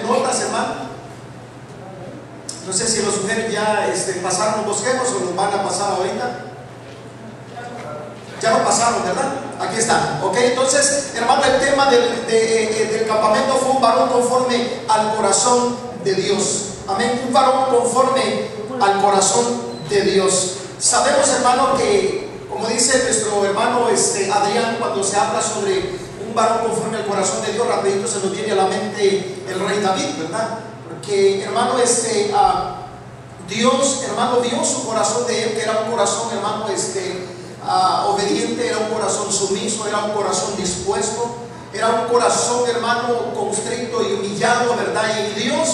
tome notas, hermano. No sé si los mujeres ya pasaron los bosquejos o los van a pasar ahorita. Ya lo pasaron, ¿verdad? Aquí está. Ok, entonces, hermano, el tema del campamento fue un varón conforme al corazón de Dios. Amén. Un varón conforme al corazón de Dios. Sabemos, hermano, que como dice nuestro hermano Adrián, cuando se habla sobre un varón conforme al corazón de Dios, rapidito se nos viene a la mente el rey David, ¿verdad? Porque, hermano, Dios, hermano, vio su corazón de él, que era un corazón, hermano, obediente, era un corazón sumiso, era un corazón dispuesto, era un corazón, hermano, constricto y humillado, ¿verdad? Y Dios,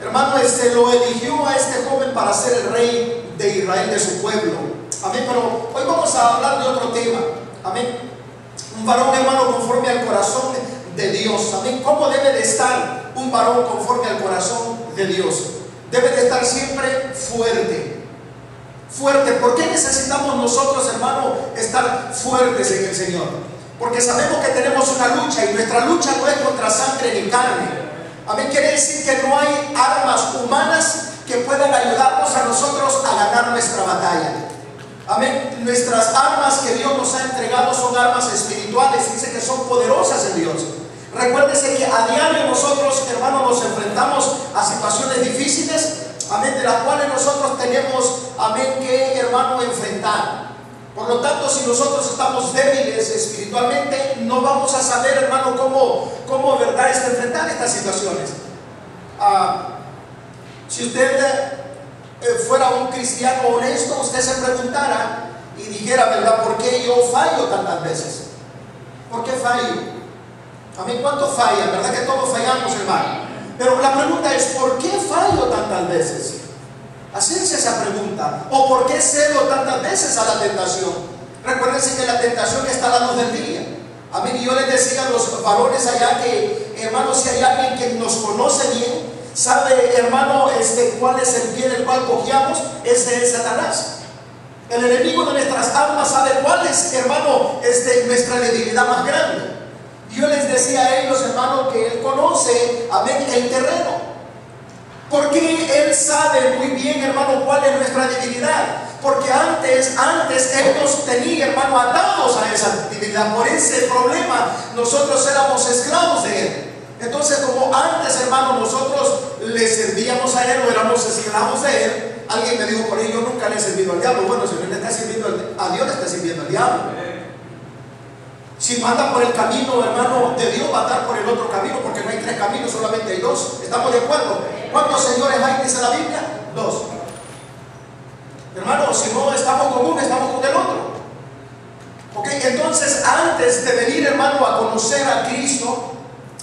hermano, lo eligió a este joven para ser el rey de Israel, de su pueblo. Amén. Pero hoy vamos a hablar de otro tema. Amén. Un varón, hermano, conforme al corazón de Dios. Amén. ¿Cómo debe de estar un varón conforme al corazón de Dios? Debe de estar siempre fuerte. Fuerte. ¿Por qué necesitamos nosotros, hermano, estar fuertes en el Señor? Porque sabemos que tenemos una lucha, y nuestra lucha no es contra sangre ni carne. Amén. Quiere decir que no hay armas humanas que puedan ayudarnos a nosotros a ganar nuestra batalla. Amén. Nuestras armas que Dios nos ha entregado son armas espirituales. Dice que son poderosas en Dios. Recuérdese que a diario nosotros, hermanos, nos enfrentamos a situaciones difíciles, amén, de las cuales nosotros tenemos, amén, que, hermano, enfrentar. Por lo tanto, si nosotros estamos débiles espiritualmente, no vamos a saber, hermano, cómo verdad, enfrentar estas situaciones. Si usted fuera un cristiano honesto, usted se preguntara y dijera, ¿verdad?, ¿por qué yo fallo tantas veces? ¿Por qué fallo? Amén. ¿Cuánto falla? ¿Verdad que todos fallamos, hermano? Pero la pregunta es, ¿por qué fallo tantas veces? Hacerse esa pregunta. ¿O por qué cedo tantas veces a la tentación? Recuérdense que la tentación está a la luz del día. Amén. Y yo les decía a los varones allá que, hermano, si hay alguien que nos conoce bien, sabe, hermano, cuál es el pie del cual cojeamos, ese es Satanás. El enemigo de nuestras almas sabe cuál es, hermano, nuestra debilidad más grande. Yo les decía a ellos, hermano, que él conoce, amén, el terreno. Porque él sabe muy bien, hermano, cuál es nuestra debilidad. Porque antes él nos tenía, hermano, atados a esa debilidad. Por ese problema nosotros éramos esclavos de él. Entonces, como antes, hermano, nosotros le servíamos a él o éramos esclavos de él, alguien me dijo por ahí, yo nunca le he servido al diablo. Bueno, si no le está sirviendo a Dios, le está sirviendo al diablo. Si anda por el camino, hermano, de Dios, va a andar por el otro camino, porque no hay tres caminos, solamente hay dos. ¿Estamos de acuerdo? ¿Cuántos señores hay, dice la Biblia? Dos. Hermano, si no estamos con uno, estamos con el otro. Ok, entonces antes de venir, hermano, a conocer a Cristo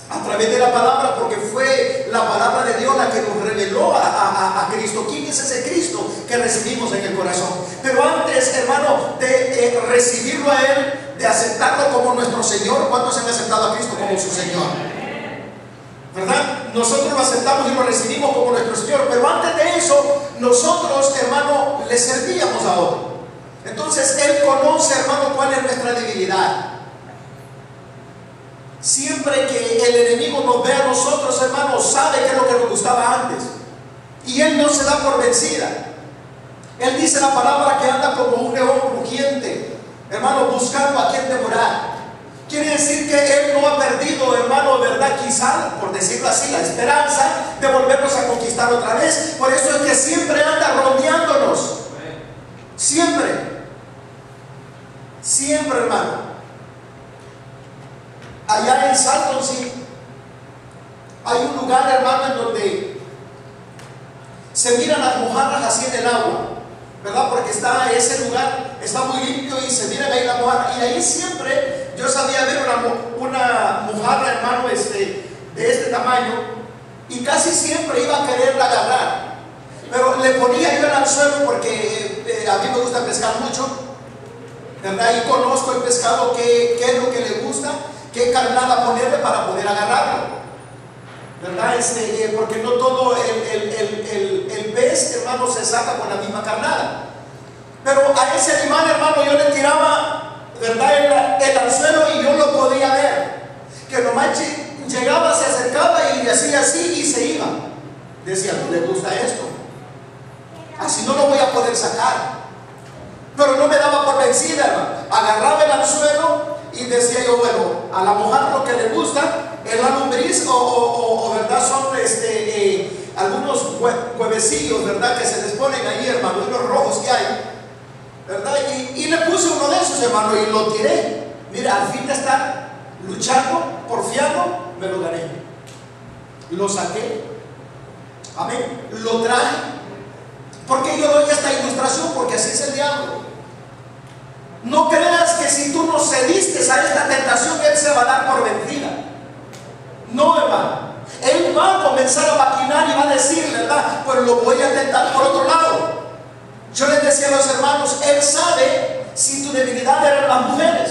a través de la palabra, porque fue la palabra de Dios la que nos reveló a Cristo. ¿Quién es ese Cristo que recibimos en el corazón? Pero antes, hermano, de recibirlo a Él, de aceptarlo como nuestro Señor, ¿cuántos han aceptado a Cristo como su Señor? ¿Verdad? Nosotros lo aceptamos y lo recibimos como nuestro Señor, pero antes de eso, nosotros, hermano, le servíamos a otro. Entonces, Él conoce, hermano, cuál es nuestra debilidad. Siempre que el enemigo nos ve a nosotros, hermano, sabe qué es lo que nos gustaba antes. Y Él no se da por vencida. Él dice la palabra que anda como un león rugiente, hermano, buscando a quien devorar. Quiere decir que Él no ha perdido, hermano, ¿verdad? Quizá, por decirlo así, la esperanza de volvernos a conquistar otra vez. Por eso es que siempre anda rodeándonos. Siempre. Siempre, hermano. Allá en Salton, sí, hay un lugar, hermano, en donde se miran las mojarras así en el agua, ¿verdad? Porque ese lugar está muy limpio y se miran ahí las mojarras. Y ahí siempre yo sabía ver una mojarra, hermano, de este tamaño, y casi siempre iba a quererla agarrar. Pero le ponía yo el anzuelo porque a mí me gusta pescar mucho, ¿verdad? Y conozco el pescado, qué es lo que le gusta, qué carnada ponerle para poder agarrarlo, ¿verdad? Porque no todo el pez, hermano, se saca con la misma carnada. Pero a ese animal, hermano, yo le tiraba, ¿verdad?, el anzuelo y yo lo podía ver, que nomás llegaba, se acercaba y le hacía así y Decía, no le gusta esto, así no lo voy a poder sacar. Pero no me daba por vencida, hermano. Agarraba el anzuelo y decía yo, bueno, a la mujer lo que le gusta es la lombriz o verdad, son algunos huevecillos, verdad, que se les ponen ahí, hermano, unos rojos que hay, verdad, y le puse uno de esos, hermano, y lo tiré. Mira, al fin de estar luchando, porfiando, me lo gané. Lo saqué, amén, lo traje. Porque yo doy esta ilustración, porque así es el diablo. No creas que si tú no cediste a esta tentación, él se va a dar por vencida. No, hermano. Él va a comenzar a maquinar y va a decir, ¿verdad? Pues lo voy a tentar por otro lado. Yo les decía a los hermanos, él sabe si tu debilidad eran las mujeres.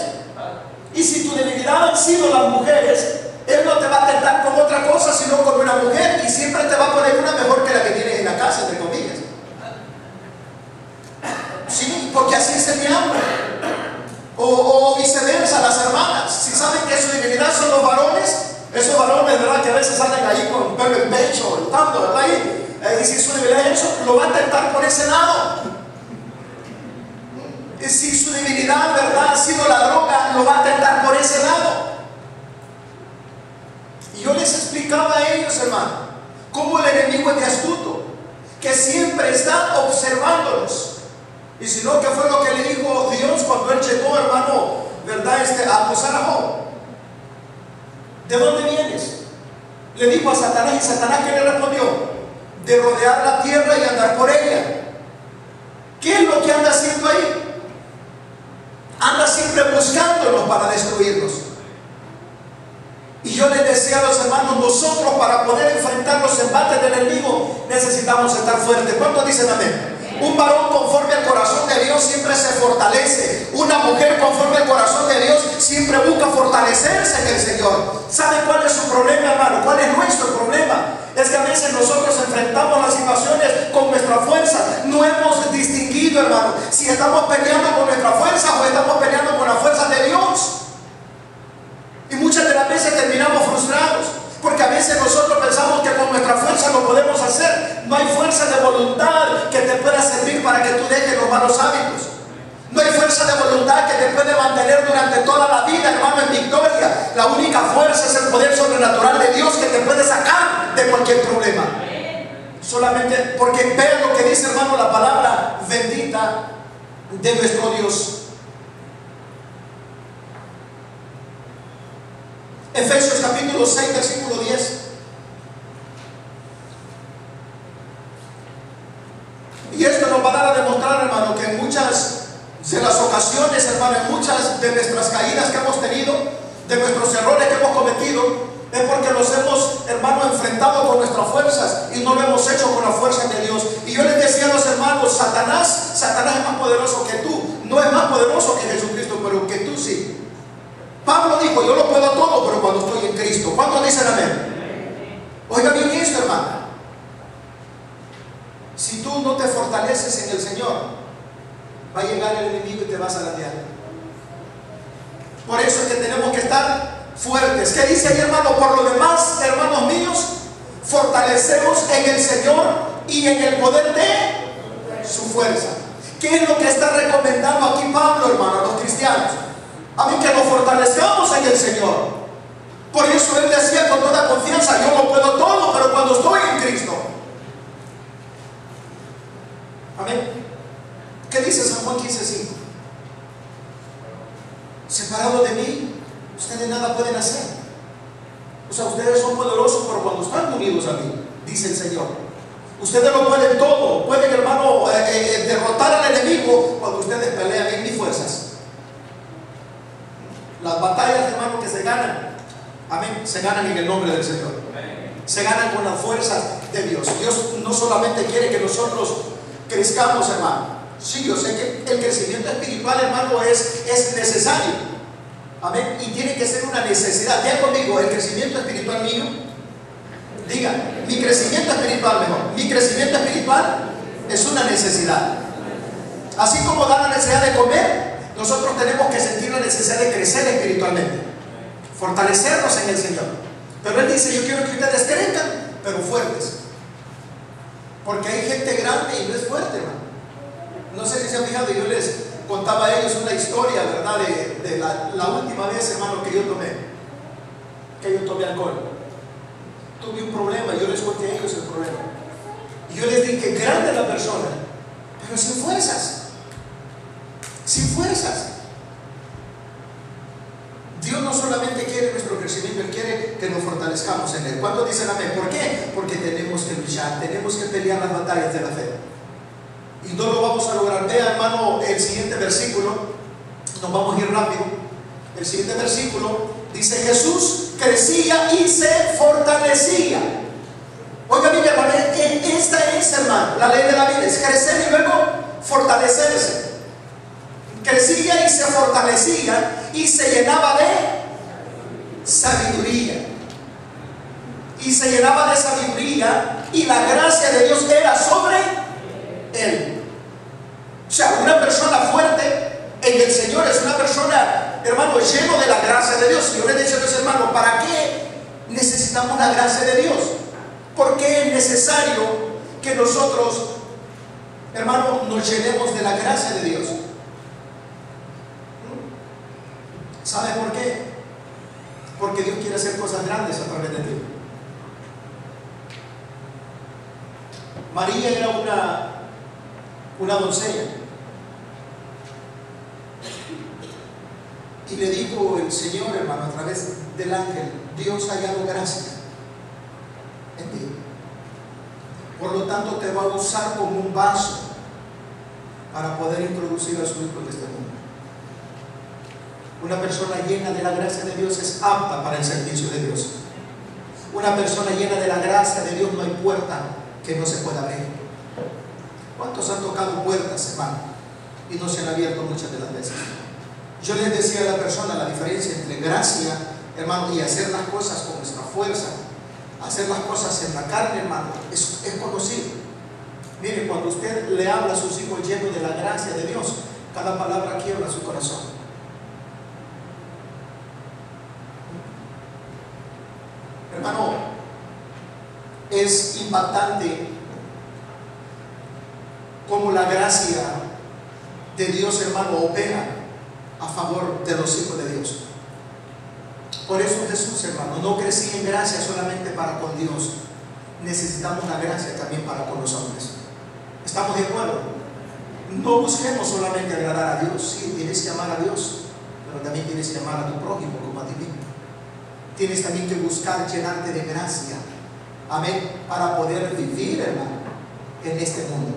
Y si tu debilidad han sido las mujeres, él no te va a tentar con otra cosa, sino con una mujer. Y siempre te va a poner una mejor que la que tienes en la casa, entre comillas. Sí, porque así es el diablo. O viceversa, las hermanas. Si saben que su debilidad son los varones, esos varones, ¿verdad?, que a veces salen ahí con pelo en pecho, tanto, ¿verdad? Y si su debilidad es eso, lo va a tentar por ese lado. Y si su debilidad, ¿verdad?, ha sido la droga, lo va a tentar por ese lado. Y yo les explicaba a ellos, hermano, cómo el enemigo es de astuto, que siempre está observándolos. Y si no, ¿qué fue lo que le dijo Dios cuando él llegó, hermano, verdad, a acusar a Job? ¿De dónde vienes? Le dijo a Satanás, y Satanás, ¿qué le respondió? De rodear la tierra y andar por ella. ¿Qué es lo que anda haciendo ahí? Anda siempre buscándonos para destruirnos. Y yo les decía a los hermanos, nosotros para poder enfrentar los embates del enemigo necesitamos estar fuertes. ¿Cuántos dicen amén? Un varón conforme al corazón de Dios siempre se fortalece. Una mujer conforme al corazón de Dios siempre busca fortalecerse en el Señor. ¿Sabe cuál es su problema, hermano? ¿Cuál es nuestro problema? Es que a veces nosotros enfrentamos las situaciones con nuestra fuerza. No hemos distinguido, hermano, si estamos peleando con nuestra fuerza o estamos peleando con la fuerza de Dios. Y muchas de las veces terminamos frustrados, porque a veces nosotros pensamos que con nuestra fuerza lo podemos hacer. No hay fuerza de voluntad que te pueda servir para que tú dejes los malos hábitos. No hay fuerza de voluntad que te puede mantener durante toda la vida, hermano, en victoria. La única fuerza es el poder sobrenatural de Dios que te puede sacar de cualquier problema. Solamente porque vean lo que dice, hermano, la palabra bendita de nuestro Dios. Efesios capítulo 6, versículo 10. Y esto nos va a dar a demostrar, hermano, que en muchas de las ocasiones, hermano, en muchas de nuestras caídas que hemos tenido, de nuestros errores que hemos cometido, es porque los hemos, hermano, enfrentado con nuestras fuerzas y no lo hemos hecho con la fuerza de Dios. Y yo les decía a los hermanos, Satanás es más poderoso que tú. No es más poderoso que Jesucristo, pero que tú sí. Pablo dijo, yo lo puedo todo, pero cuando estoy en Cristo. ¿Cuántos dicen amén? Oiga bien esto, hermano. Si tú no te fortaleces en el Señor, va a llegar el enemigo y te vas a latear. Por eso es que tenemos que estar fuertes. ¿Qué dice ahí, hermano? Por lo demás, hermanos míos, fortalecemos en el Señor y en el poder de su fuerza. ¿Qué es lo que está recomendando aquí Pablo, hermano, a los cristianos? A mí que nos fortalezcamos en el Señor. Por eso él decía con toda confianza, yo lo puedo todo, pero cuando estoy en Cristo. Amén. ¿Qué dice San Juan 15:5? Separados de mí, ustedes nada pueden hacer. O sea, ustedes son poderosos, pero cuando están unidos a mí, dice el Señor. Ustedes lo pueden todo. Pueden, hermano, derrotar al enemigo cuando ustedes pelean en mis fuerzas. Las batallas, hermano, que se ganan, amén, se ganan en el nombre del Señor. Se ganan con la fuerza de Dios. Dios no solamente quiere que nosotros crezcamos, hermano. Sí, yo sé que el crecimiento espiritual, hermano, es necesario. Amén. Y tiene que ser una necesidad. Diga conmigo, el crecimiento espiritual mío. Diga, mi crecimiento espiritual, mejor. Mi crecimiento espiritual es una necesidad. Así como da la necesidad de comer, nosotros tenemos que sentir la necesidad de crecer espiritualmente, fortalecernos en el Señor. Pero Él dice, yo quiero que ustedes crezcan, pero fuertes. Porque hay gente grande y no es fuerte, hermano. No sé si se han fijado, yo les contaba a ellos una historia, ¿verdad? De la última vez, hermano, que yo tomé alcohol. Tuve un problema, yo les conté a ellos el problema. Y yo les dije, grande la persona, pero sin fuerzas. Sin fuerzas. Dios no solamente quiere nuestro crecimiento, Él quiere que nos fortalezcamos en Él. ¿Cuántos dicen amén? ¿Por qué? Porque tenemos que luchar, tenemos que pelear las batallas de la fe. Y no lo vamos a lograr. Vea, hermano, el siguiente versículo. Nos vamos a ir rápido. El siguiente versículo dice: Jesús crecía y se fortalecía. Oiga, mi hermano, esta es, hermano, la ley de la vida: es crecer y luego fortalecerse. Crecía y se fortalecía y se llenaba de sabiduría. Y se llenaba de sabiduría, y la gracia de Dios era sobre él. O sea, una persona fuerte en el Señor es una persona, hermano, lleno de la gracia de Dios. Yo les he dicho a los hermanos, ¿para qué necesitamos la gracia de Dios? Porque es necesario que nosotros, hermano, nos llenemos de la gracia de Dios. ¿Sabe por qué? Porque Dios quiere hacer cosas grandes a través de ti. María era una doncella, y le dijo el Señor, hermano, a través del ángel: Dios ha hallado gracia en ti, por lo tanto te va a usar como un vaso para poder introducir a su hijo en este mundo. Una persona llena de la gracia de Dios es apta para el servicio de Dios. Una persona llena de la gracia de Dios, no hay puerta que no se pueda abrir. ¿Cuántos han tocado puertas, hermano, y no se han abierto muchas de las veces? Yo les decía a la persona la diferencia entre gracia, hermano, y hacer las cosas con nuestra fuerza. Hacer las cosas en la carne, hermano, es conocido. Mire, cuando usted le habla a sus hijos llenos de la gracia de Dios, cada palabra quiebra su corazón. Hermano, es impactante cómo la gracia de Dios, hermano, opera a favor de los hijos de Dios. Por eso Jesús, hermano, no crecía en gracia solamente para con Dios. Necesitamos la gracia también para con los hombres. ¿Estamos de acuerdo? No busquemos solamente agradar a Dios. Sí, tienes que amar a Dios, pero también tienes que amar a tu prójimo como a ti mismo. Tienes también que buscar llenarte de gracia, amén, para poder vivir, hermano, en este mundo.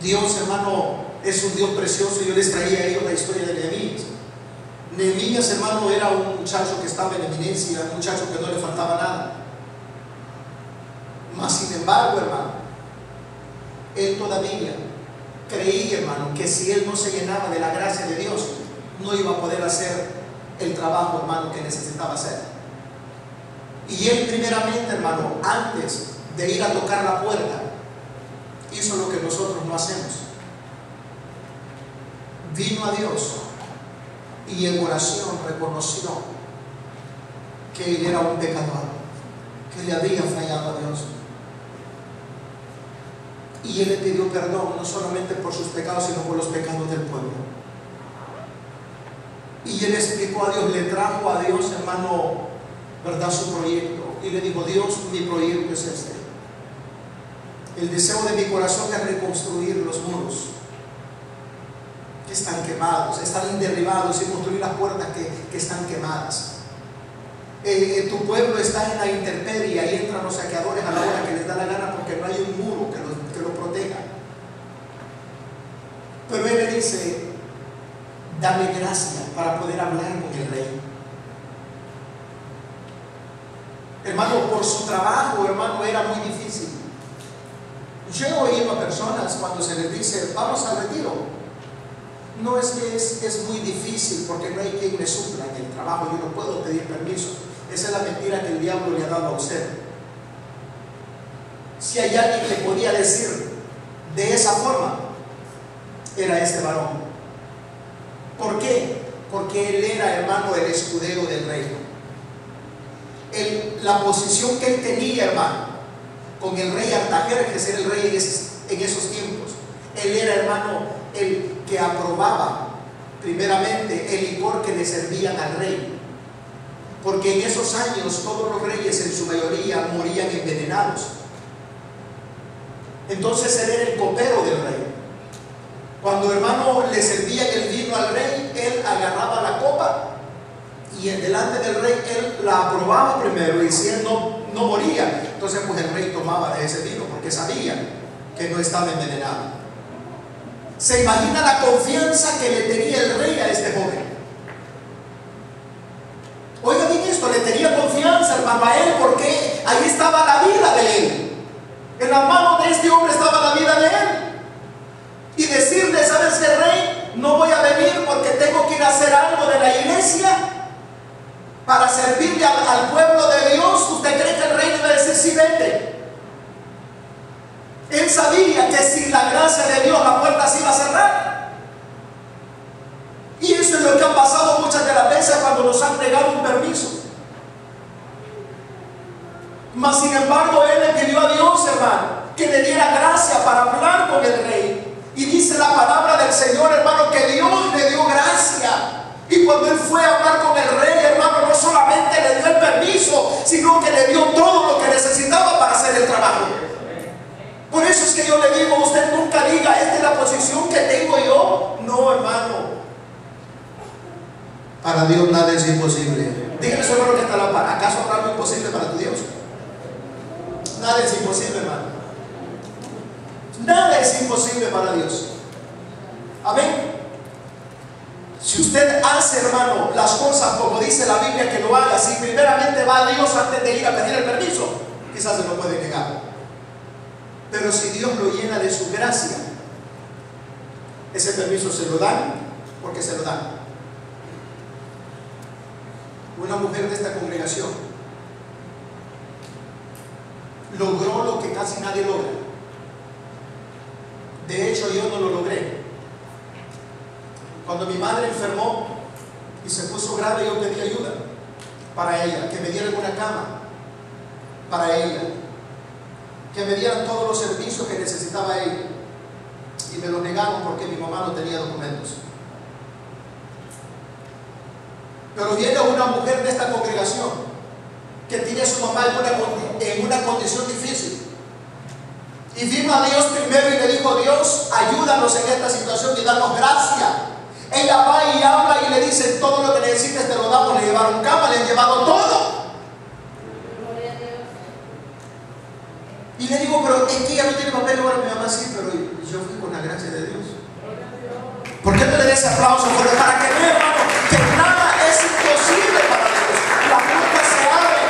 Dios, hermano, es un Dios precioso. Yo les traía a ellos la historia de Nehemías. Nehemías, hermano, era un muchacho que estaba en eminencia, un muchacho que no le faltaba nada. Mas, sin embargo, hermano, él todavía creía, hermano, que si él no se llenaba de la gracia de Dios, no iba a poder hacer el trabajo, hermano, que necesitaba hacer. Y él primeramente, hermano, antes de ir a tocar la puerta, hizo lo que nosotros no hacemos. Vino a Dios y en oración reconoció que él era un pecador, que le había fallado a Dios. Y él le pidió perdón, no solamente por sus pecados, sino por los pecados del pueblo. Y él explicó a Dios, le trajo a Dios, hermano, verdad, su proyecto. Y le dijo: Dios, mi proyecto es este. El deseo de mi corazón es reconstruir los muros que están quemados, están derribados, y construir las puertas que están quemadas. Tu pueblo está en la intemperie, ahí entran los saqueadores a la hora que les da la gana, porque no hay un muro que lo proteja. Pero él le dice: dame gracia para poder hablar con el rey. Hermano, por su trabajo, hermano, era muy difícil. Yo he oído a personas cuando se les dice: vamos al retiro. No es que es muy difícil, porque no hay quien me supla en el trabajo, yo no puedo pedir permiso. Esa es la mentira que el diablo le ha dado a usted. Si hay alguien que podía decir de esa forma, era este varón. ¿Por qué? Porque él era, hermano, el escudero del rey. La posición que él tenía, hermano, con el rey Artajerjes, era el rey en esos tiempos. Él era, hermano, el que aprobaba primeramente el licor que le servían al rey, porque en esos años todos los reyes en su mayoría morían envenenados. Entonces él era el copero del rey. Cuando, hermano, le servían el vino al rey, él agarraba la copa y en delante del rey él la aprobaba primero, y si él no moría, entonces pues el rey tomaba de ese vino porque sabía que no estaba envenenado. ¿Se imagina la confianza que le tenía el rey a este joven? Oiga bien esto, le tenía confianza, hermano, a él, porque ahí estaba la vida de él. En la mano de este hombre estaba la vida de él. Y decirle: ¿sabes qué, rey? No voy a venir porque tengo que ir a hacer algo de la iglesia para servirle al pueblo de Dios. ¿Usted cree que el rey le iba a decir: sí, vete? Él sabía que sin la gracia de Dios la puerta se iba a cerrar. Y eso es lo que ha pasado muchas de las veces cuando nos han negado un permiso. Mas sin embargo, él le pidió a Dios, hermano, que le diera gracia para hablar con el rey. Y dice la palabra del Señor, hermano, que Dios le dio gracia. Y cuando él fue a hablar con el rey, hermano, no solamente le dio el permiso, sino que le dio todo lo que necesitaba para hacer el trabajo. Por eso es que yo le digo: usted nunca diga: esta es la posición que tengo yo. No, hermano. Para Dios nada es imposible. Dígale a su hermano que está a la par: ¿acaso habrá algo imposible para tu Dios? Nada es imposible, hermano. Nada es imposible para Dios. Amén. Si usted hace, hermano, las cosas como dice la Biblia que lo haga, si primeramente va a Dios antes de ir a pedir el permiso, quizás se lo puede negar. Pero si Dios lo llena de su gracia, ese permiso se lo dan porque se lo dan. Una mujer de esta congregación logró lo que casi nadie logra. De hecho, yo no lo logré. Cuando mi madre enfermó y se puso grave, yo pedí ayuda para ella, que me dieran una cama para ella, que me dieran todos los servicios que necesitaba ella, y me lo negaron porque mi mamá no tenía documentos. Pero viene una mujer de esta congregación que tiene a su mamá en una condición difícil, y vino a Dios primero y le dijo: Dios, ayúdanos en esta situación y danos gracia. Ella va y habla y le dice: todo lo que necesites te lo damos. Le llevaron cama, le han llevado todo. Y le digo: pero es que ella no tiene papel. Ahora mi mamá: sí, pero yo fui con la gracia de Dios. ¿Por qué no le des aplauso? Porque para que vea, hermano, que nada es imposible para Dios. La puerta se abre.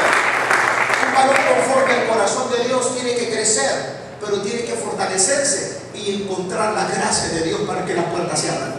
Un varón conforme al corazón de Dios tiene que crecer, pero tiene que fortalecerse y encontrar la gracia de Dios para que la puerta se abra.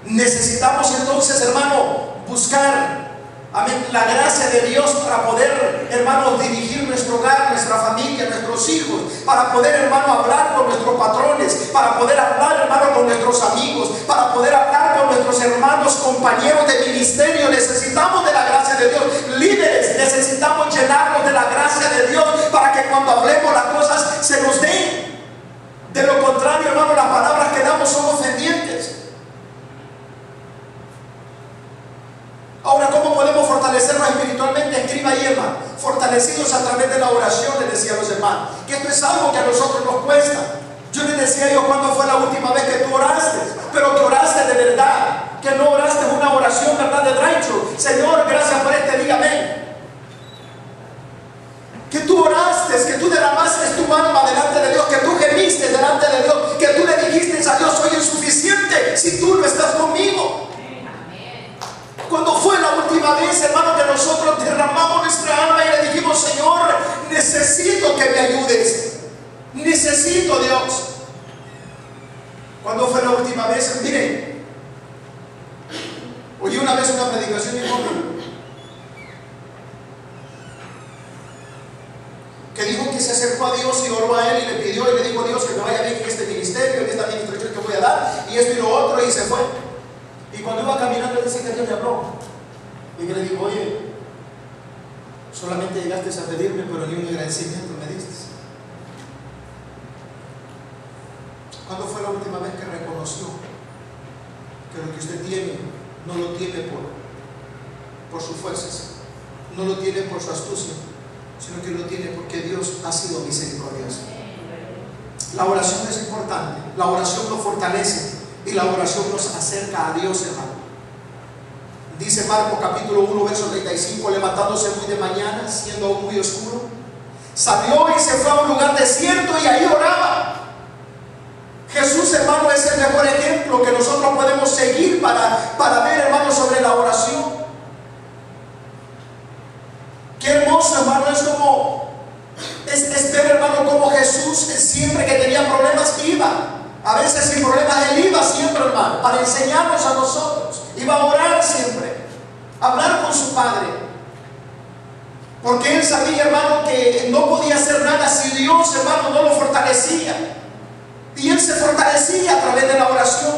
Necesitamos entonces, hermano, buscar, amén, la gracia de Dios para poder, hermanos, dirigir nuestro hogar, nuestra familia, nuestros hijos, para poder, hermano, hablar con nuestros patrones, para poder hablar, hermano, con nuestros amigos, para poder hablar con nuestros hermanos, compañeros de ministerio. Necesitamos de la gracia de Dios. Líderes, necesitamos llenarnos de la gracia de Dios para que cuando hablemos las cosas se nos den. De lo contrario, hermano, las palabras que damos son ofendientes. Ahora, ¿cómo podemos fortalecernos espiritualmente? Escriba ahí, hermano: fortalecidos a través de la oración, les decía a los hermanos, que esto es algo que a nosotros nos cuesta. Yo les decía yo: ¿cuándo fue la última vez que tú oraste? Pero que oraste de verdad, que no oraste una oración, verdad, de rancho. Señor, gracias por este día, amén. Que tú oraste, que tú derramaste tu alma delante de Dios, que tú gemiste delante de Dios, que tú le dijiste a Dios: soy insuficiente si tú no estás conmigo. Cuando fue la última vez, hermano, que nosotros derramamos nuestra alma y le dijimos: Señor, necesito que me ayudes, necesito, Dios? ¿Cuándo fue la última vez? Miren, oí una vez una predicación de un hombre que dijo que se acercó a Dios y oró a él y le pidió y le dijo: Dios, que me vaya bien en este ministerio, en esta administración que voy a dar, y esto y lo otro, y se fue. Y cuando iba caminando, dice que Dios le habló y que le dijo: oye, solamente llegaste a pedirme, pero ni un agradecimiento me diste. tiene, no lo tiene por sus fuerzas, no lo tiene por su astucia, sino que lo tiene porque Dios ha sido misericordioso. La oración es importante, la oración nos fortalece y la oración nos acerca a Dios, hermano. Dice Marcos capítulo 1 verso 35: levantándose muy de mañana, siendo aún muy oscuro, salió y se fue a un lugar desierto y ahí oraba. Jesús, hermano, es el mejor ejemplo que nosotros podemos seguir para ver, hermano, sobre la oración. Qué hermoso, hermano, es ver, hermano, como Jesús siempre que tenía problemas iba. A veces sin problemas él iba siempre, hermano, para enseñarnos a nosotros. Iba a orar siempre, a hablar con su Padre. Porque él sabía, hermano, que no podía hacer nada si Dios, hermano, no lo fortalecía. Y él se fortalecía a través de la oración.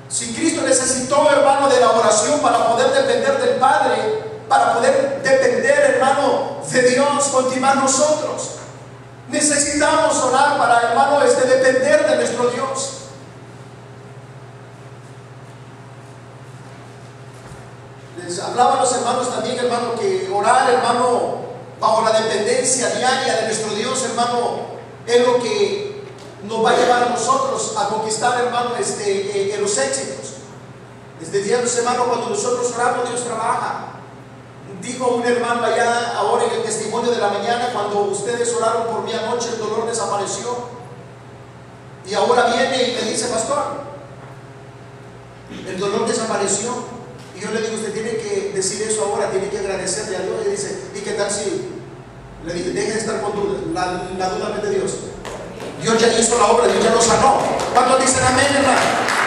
Si Cristo necesitó, hermano, de la oración para poder depender del Padre, para poder depender, hermano, de Dios, continuar nosotros necesitamos orar para, hermano, depender de nuestro Dios. Les hablaba a los hermanos también, hermano, que orar, hermano, bajo la dependencia diaria de nuestro Dios, hermano, es lo que nos va a llevar a nosotros a conquistar, hermano, los éxitos. Desde días, hermano, cuando nosotros oramos, Dios trabaja. Dijo un hermano allá ahora en el testimonio de la mañana: cuando ustedes oraron por mí anoche, el dolor desapareció. Y ahora viene y me dice: pastor, el dolor desapareció. Y yo le digo: usted tiene que decir eso ahora, tiene que agradecerle a Dios. Y dice: ¿y qué tal si? Le dije: deje de estar con dudas, la duda no es de Dios. Dios ya hizo la obra, Dios ya lo sanó. ¿Cuántos dicen amén, hermano?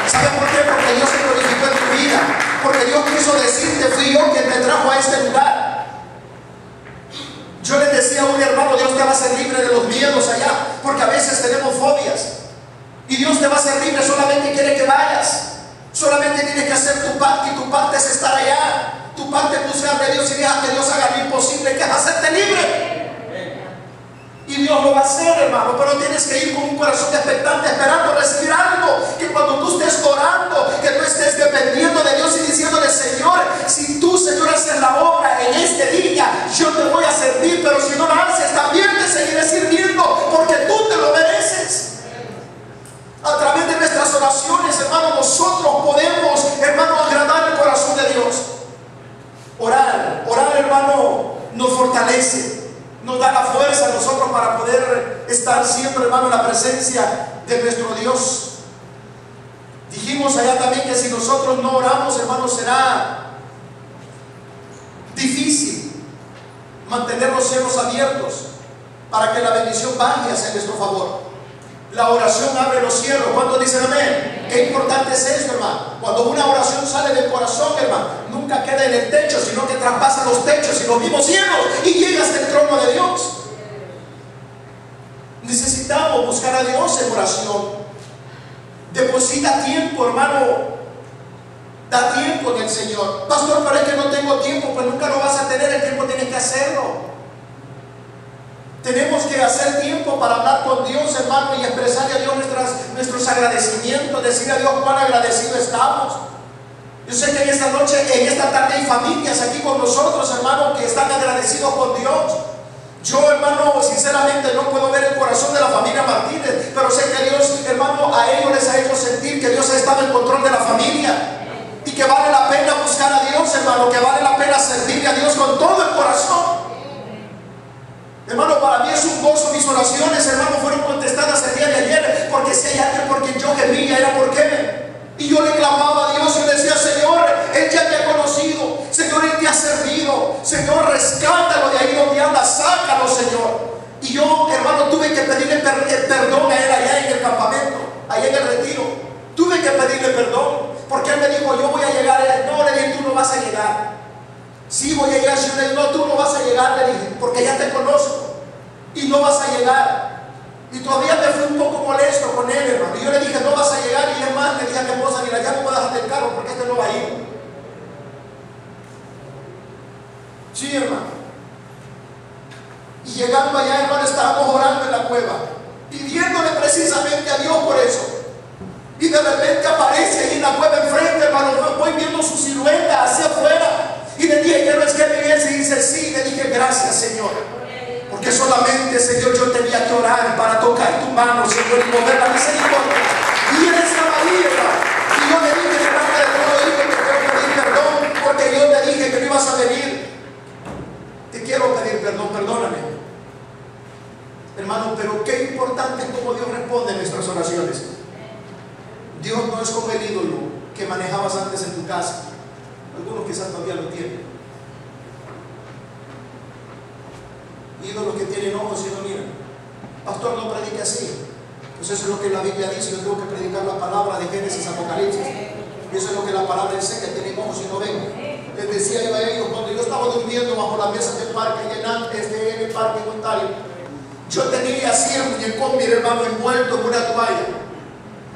¿Saben por qué? Porque Dios se glorificó en tu vida. Porque Dios quiso decirte: fui yo quien te trajo a este lugar. Yo le decía a un hermano: Dios te va a hacer libre de los miedos allá, porque a veces tenemos fobias. Y Dios te va a hacer libre, solamente quiere que vayas. Solamente tienes que hacer tu parte, y tu parte es estar allá. Tu parte es buscar de Dios y dejar que Dios haga lo imposible, que es hacerte libre. Y Dios lo va a hacer, hermano, pero tienes que ir con un corazón expectante, esperando recibir algo. Que cuando tú estés orando, que tú estés dependiendo de Dios y diciéndole: Señor, si tú, Señor, haces la obra en este día, yo te voy a servir, pero si no la haces, también te seguiré sirviendo, porque tú te lo mereces. A través de nuestras oraciones, hermano, nosotros podemos, hermano, agradar el corazón de Dios. Orar, hermano, nos fortalece, nos da la fuerza a nosotros para poder estar siempre, hermano, en la presencia de nuestro Dios. Dijimos allá también que si nosotros no oramos, hermano, será difícil mantener los cielos abiertos para que la bendición baje hacia nuestro favor. La oración abre los cielos. ¿Cuántos dicen amén? Qué importante es esto, hermano. Cuando una oración sale del corazón, hermano, nunca queda en el techo, sino que traspasa los techos y los mismos cielos y llega hasta el trono de Dios. Necesitamos buscar a Dios en oración. Deposita tiempo, hermano. Da tiempo en el Señor. Pastor, pero es que no tengo tiempo. Pues nunca lo vas a tener. El tiempo tienes que hacerlo. Tenemos que hacer tiempo para hablar con Dios, hermano, y expresarle a Dios nuestros agradecimientos, decirle a Dios cuán agradecidos estamos. Yo sé que en esta noche, en esta tarde, hay familias aquí con nosotros, hermano, que están agradecidos con Dios. Yo, hermano, sinceramente no puedo ver el corazón de la familia Martínez, pero sé que Dios, hermano, a ellos les ha hecho sentir que Dios ha estado en control de la familia y que vale la pena buscar a Dios, hermano, que vale la pena servirle a Dios con todo el corazón. Hermano, para mí es un gozo. Mis oraciones, hermano, fueron contestadas el día de ayer, porque si hay alguien por quien yo gemía era por qué. Y yo le clamaba a Dios y le decía: Señor, Él ya te ha conocido, Señor, Él te ha servido, Señor, rescátalo de ahí donde anda, sácalo, Señor. Y yo, hermano, tuve que pedirle perdón a Él allá en el campamento, allá en el retiro. Tuve que pedirle perdón, porque Él me dijo: yo voy a llegar. No, le dije: tú no vas a llegar. Sí, voy a llegar. Yo le dije: no, tú no vas a llegar, le dije, porque ya te conozco y no vas a llegar. Y todavía me fui un poco molesto con él, hermano. Y yo le dije: no vas a llegar. Y además le dije a mi esposa: mira, ya no puedo dejarte el carro porque este no va a ir. Sí, hermano. Y llegando allá, hermano, estábamos orando en la cueva, pidiéndole precisamente a Dios por eso. Y de repente aparece ahí en la cueva enfrente, hermano. Voy viendo su silueta hacia afuera. Y le dije, ¿qué no es que Miguel? Y dice, sí. Le dije, gracias, Señor. Porque solamente, Señor, yo tenía que orar para tocar tu mano, Señor, y mover la misericordia. Y él estaba ahí, hermano. Y yo le dije, delante de todo, hijo, te quiero pedir perdón, porque yo te dije que no ibas a venir. Te quiero pedir perdón, perdóname. Hermano, pero qué importante es cómo Dios responde en nuestras oraciones. Dios no es como el ídolo que manejabas antes en tu casa. Algunos quizás todavía lo tienen. Ídolos que tienen ojos y no miran. Pastor, no predique así. Pues eso es lo que la Biblia dice. Yo tengo que predicar la palabra de Génesis, Apocalipsis. Y eso es lo que la palabra dice, que tienen ojos y no ven. Les decía yo a ellos, cuando yo estaba durmiendo bajo la mesa del parque, en el parque en Ontario, yo tenía así el muñecón, mi hermano, envuelto en una toalla.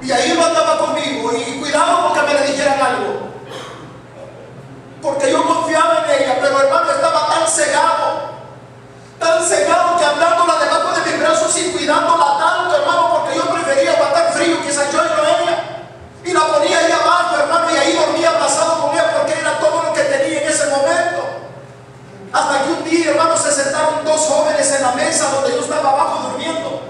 Y ahí lo andaba conmigo. Y cuidado porque me le dijeran algo. Porque yo confiaba en ella, pero hermano, estaba tan cegado que andándola debajo de mis brazos y cuidándola tanto, hermano, porque yo prefería aguantar frío, quizás yo y no ella. Y la ponía ahí abajo, hermano, y ahí dormía abrazado con ella porque era todo lo que tenía en ese momento. Hasta que un día, hermano, se sentaron dos jóvenes en la mesa donde yo estaba abajo durmiendo.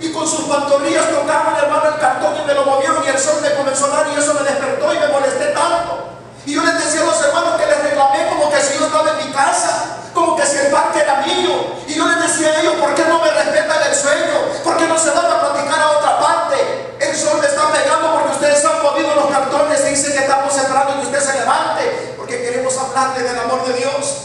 Y con sus pantorrillas tocaron, hermano, el cartón y me lo movieron y el sol me comenzó a dar y eso me despertó y me molesté tanto. Y yo les decía a los hermanos que les reclamé como que si yo estaba en mi casa, como que si el parque era mío. Y yo les decía a ellos, ¿por qué no me respetan el sueño? ¿Por qué no se van a platicar a otra parte? El sol me está pegando porque ustedes han movido los cartones y dicen que estamos esperando que usted se levante, porque queremos hablarle del amor de Dios.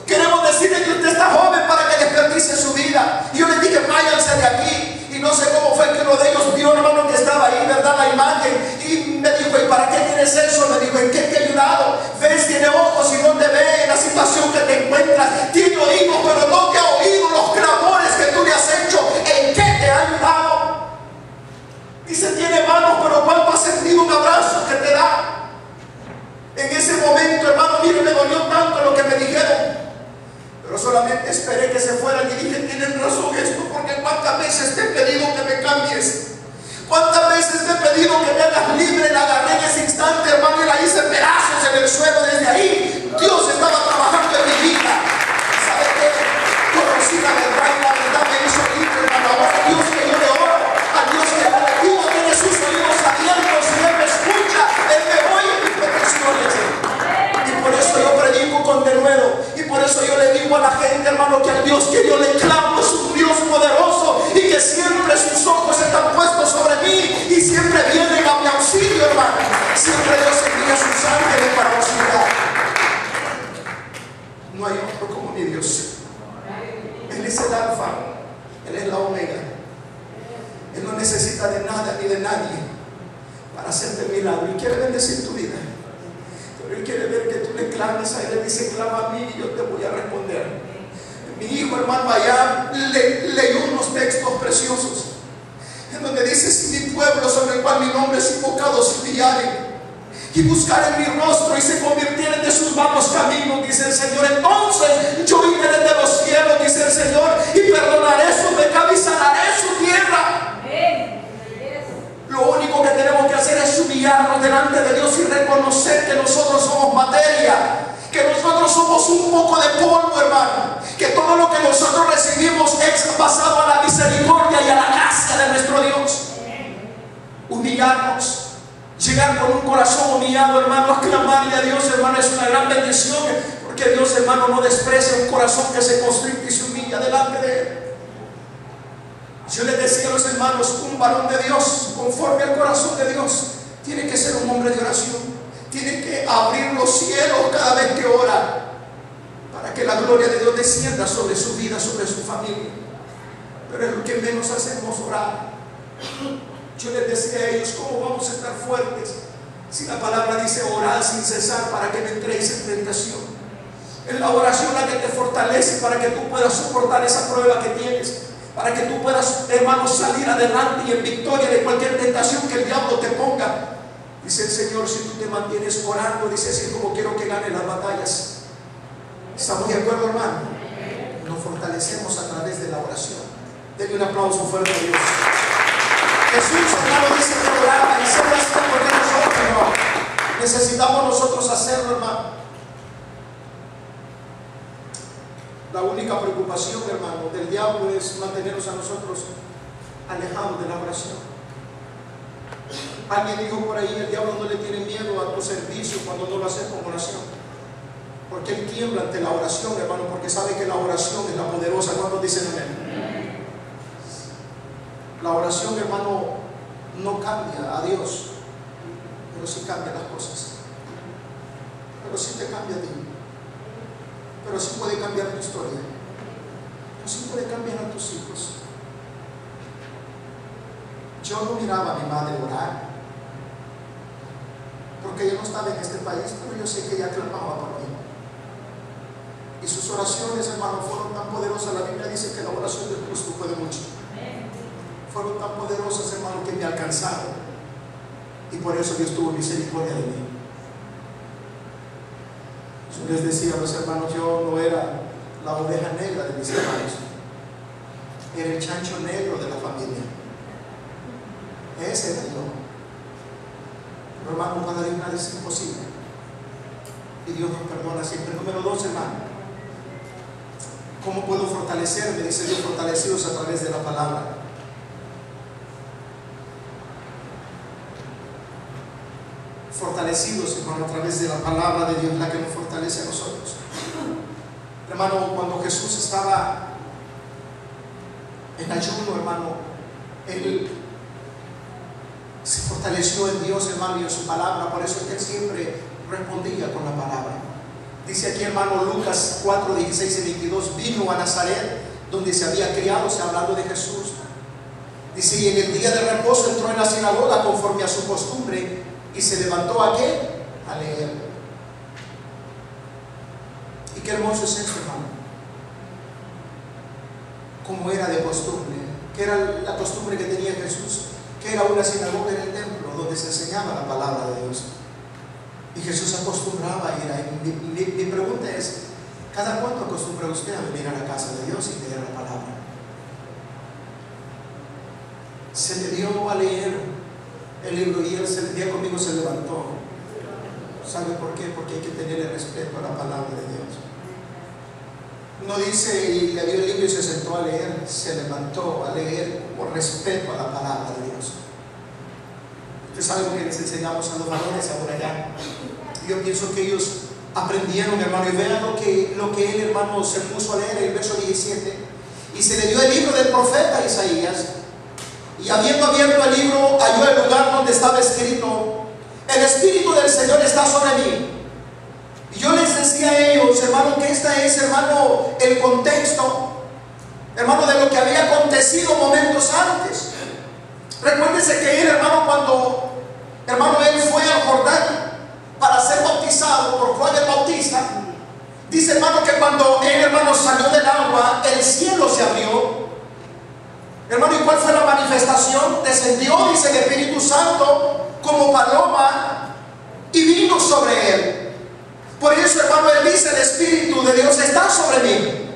Queremos decirle que usted está joven para que desperdicie su vida. Y yo les dije, váyanse de aquí. Y no sé cómo fue que uno de ellos vio, hermano, que estaba ahí, ¿verdad? La imagen. Y me dijo, ¿y para qué tienes eso? Me dijo, ¿en qué te he ayudado? Ves, tiene ojos y no te ve en la situación que te encuentras. Tiene oídos, pero no te ha oído los clamores que tú le has hecho. ¿En qué te ha ayudado? Dice, tiene manos, pero ¿cuánto has sentido un abrazo que te da? En ese momento, hermano, mire, me dolió tanto lo que me dijeron. Pero solamente esperé que se fueran y dije, tienen razón esto, porque cuántas veces te he pedido que me cambies, cuántas veces te he pedido que me hagas libre. La agarré en ese instante, hermano, y la hice pedazos en el suelo. Desde ahí Dios estaba trabajando en mi vida. ¿Sabe qué? Conocí la verdad me hizo libre, hermano. Ahora Dios que yo le oro, a Dios que yo le pido, tiene sus oídos abiertos y Él me escucha, Él me oye mis peticiones. Y por eso yo predico con denuedo. Y por eso yo le digo a la gente, hermano, que al Dios que yo le clamo es un Dios poderoso y que siempre sus ojos están puestos sobre mí y siempre vienen a mi auxilio, hermano. Siempre Dios envía sus ángeles para auxiliar. No hay otro como mi Dios. Él es el alfa, Él es la omega. Él no necesita de nada ni de nadie para hacerte milagro y quiere bendecir tu vida. Pero Él quiere ver que tú le clames a Él. Él dice, clama a mí y yo te voy a responder. Mi hijo, hermano, allá leyó unos textos preciosos en donde dice, si mi pueblo sobre el cual mi nombre es invocado se humillaren y buscaren mi rostro y se convirtieren de sus malos caminos, dice el Señor, entonces yo iré desde los cielos, dice el Señor, y perdonaré su pecado y sanaré su tierra. Lo único que tenemos que hacer es humillarnos delante de Dios y reconocer que nosotros somos materia, que nosotros somos un poco de polvo, hermano, que todo lo que nosotros recibimos es basado a la misericordia y a la gracia de nuestro Dios. Humillarnos, llegar con un corazón humillado, hermano, a clamarle a Dios, hermano, es una gran bendición, porque Dios, hermano, no desprecia un corazón que se constricte y se humilla delante de Él. Yo les decía a los hermanos, un varón de Dios, conforme al corazón de Dios, tiene que ser un hombre de oración, tiene que abrir los cielos cada vez que ora, para que la gloria de Dios descienda sobre su vida, sobre su familia. Pero es lo que menos hacemos, orar. Yo les decía a ellos, ¿cómo vamos a estar fuertes si la palabra dice orar sin cesar para que no entréis en tentación? Es la oración la que te fortalece para que tú puedas soportar esa prueba que tienes, para que tú puedas, hermano, salir adelante y en victoria de cualquier tentación que el diablo te ponga. Dice el Señor, si tú te mantienes orando, dice así como quiero que gane las batallas. ¿Estamos de acuerdo, hermano? Nos fortalecemos a través de la oración. Denle un aplauso fuerte a Dios. Jesús, hermano, dice que oraba y se lo hacía porque nosotros no. Necesitamos nosotros hacerlo, hermano. La única preocupación, hermano, del diablo es mantenernos a nosotros alejados de la oración. Alguien dijo por ahí, el diablo no le tiene miedo a tu servicio cuando no lo haces con oración. Porque él tiembla ante la oración, hermano, porque sabe que la oración es la poderosa. ¿Cuántos dicen amén? La oración, hermano, no cambia a Dios, pero sí cambia las cosas. Pero sí te cambia a ti. Pero sí puede cambiar tu historia. Pero sí puede cambiar a tus hijos. Yo no miraba a mi madre orar, porque ella no estaba en este país, pero yo sé que ella clamaba por mí. Y sus oraciones, hermano, fueron tan poderosas. La Biblia dice que la oración del justo puede mucho. Fueron tan poderosas, hermano, que me alcanzaron. Y por eso Dios tuvo misericordia de mí. Yo les decía a los hermanos, yo no era la oveja negra de mis hermanos. Era el chancho negro de la familia. Ese era yo. Pero, hermano, para Dios nada es imposible. Y Dios nos perdona siempre. Número 2, hermano. ¿Cómo puedo fortalecerme? Dice Dios, fortalecidos a través de la palabra. Fortalecidos, hermano, a través de la palabra de Dios, la que nos fortalece a nosotros. Hermano, cuando Jesús estaba en ayuno, hermano, Él se fortaleció en Dios, hermano, y en su palabra. Por eso es que Él siempre respondía con la palabra. Dice aquí, hermano, Lucas 4, 16 y 22, vino a Nazaret, donde se había criado, se hablando de Jesús. Dice, y en el día de reposo entró en la sinagoga conforme a su costumbre, y se levantó ¿a qué? A leer. Y qué hermoso es esto, hermano. Como era de costumbre, que era la costumbre que tenía Jesús, que era una sinagoga en el templo donde se enseñaba la palabra de Dios. Y Jesús acostumbraba a ir ahí. Mi pregunta es, ¿cada cuánto acostumbra usted a venir a la casa de Dios y leer la palabra? Se le dio a leer el libro y él el día conmigo se levantó. ¿Sabe por qué? Porque hay que tenerle respeto a la palabra de Dios. No dice y le dio el libro y se sentó a leer, se levantó a leer por respeto a la palabra de Dios. Esto es algo que les enseñamos a los varones ahora ya. Yo pienso que ellos aprendieron, hermano, y vean lo que él, hermano, se puso a leer en el verso 17. Y se le dio el libro del profeta Isaías. Y habiendo abierto el libro, halló el lugar donde estaba escrito: el Espíritu del Señor está sobre mí. Y yo les decía a ellos, hermano, que este es, hermano, el contexto, hermano, de lo que había acontecido momentos antes. Recuérdese que él, hermano, cuando, hermano, él fue al Jordán para ser bautizado por Juan el Bautista, dice, hermano, que cuando él, hermano, salió del agua, el cielo se abrió. Hermano, ¿y cuál fue la manifestación? Descendió, dice, el Espíritu Santo como paloma y vino sobre él. Por eso, hermano, él dice, el Espíritu de Dios está sobre mí.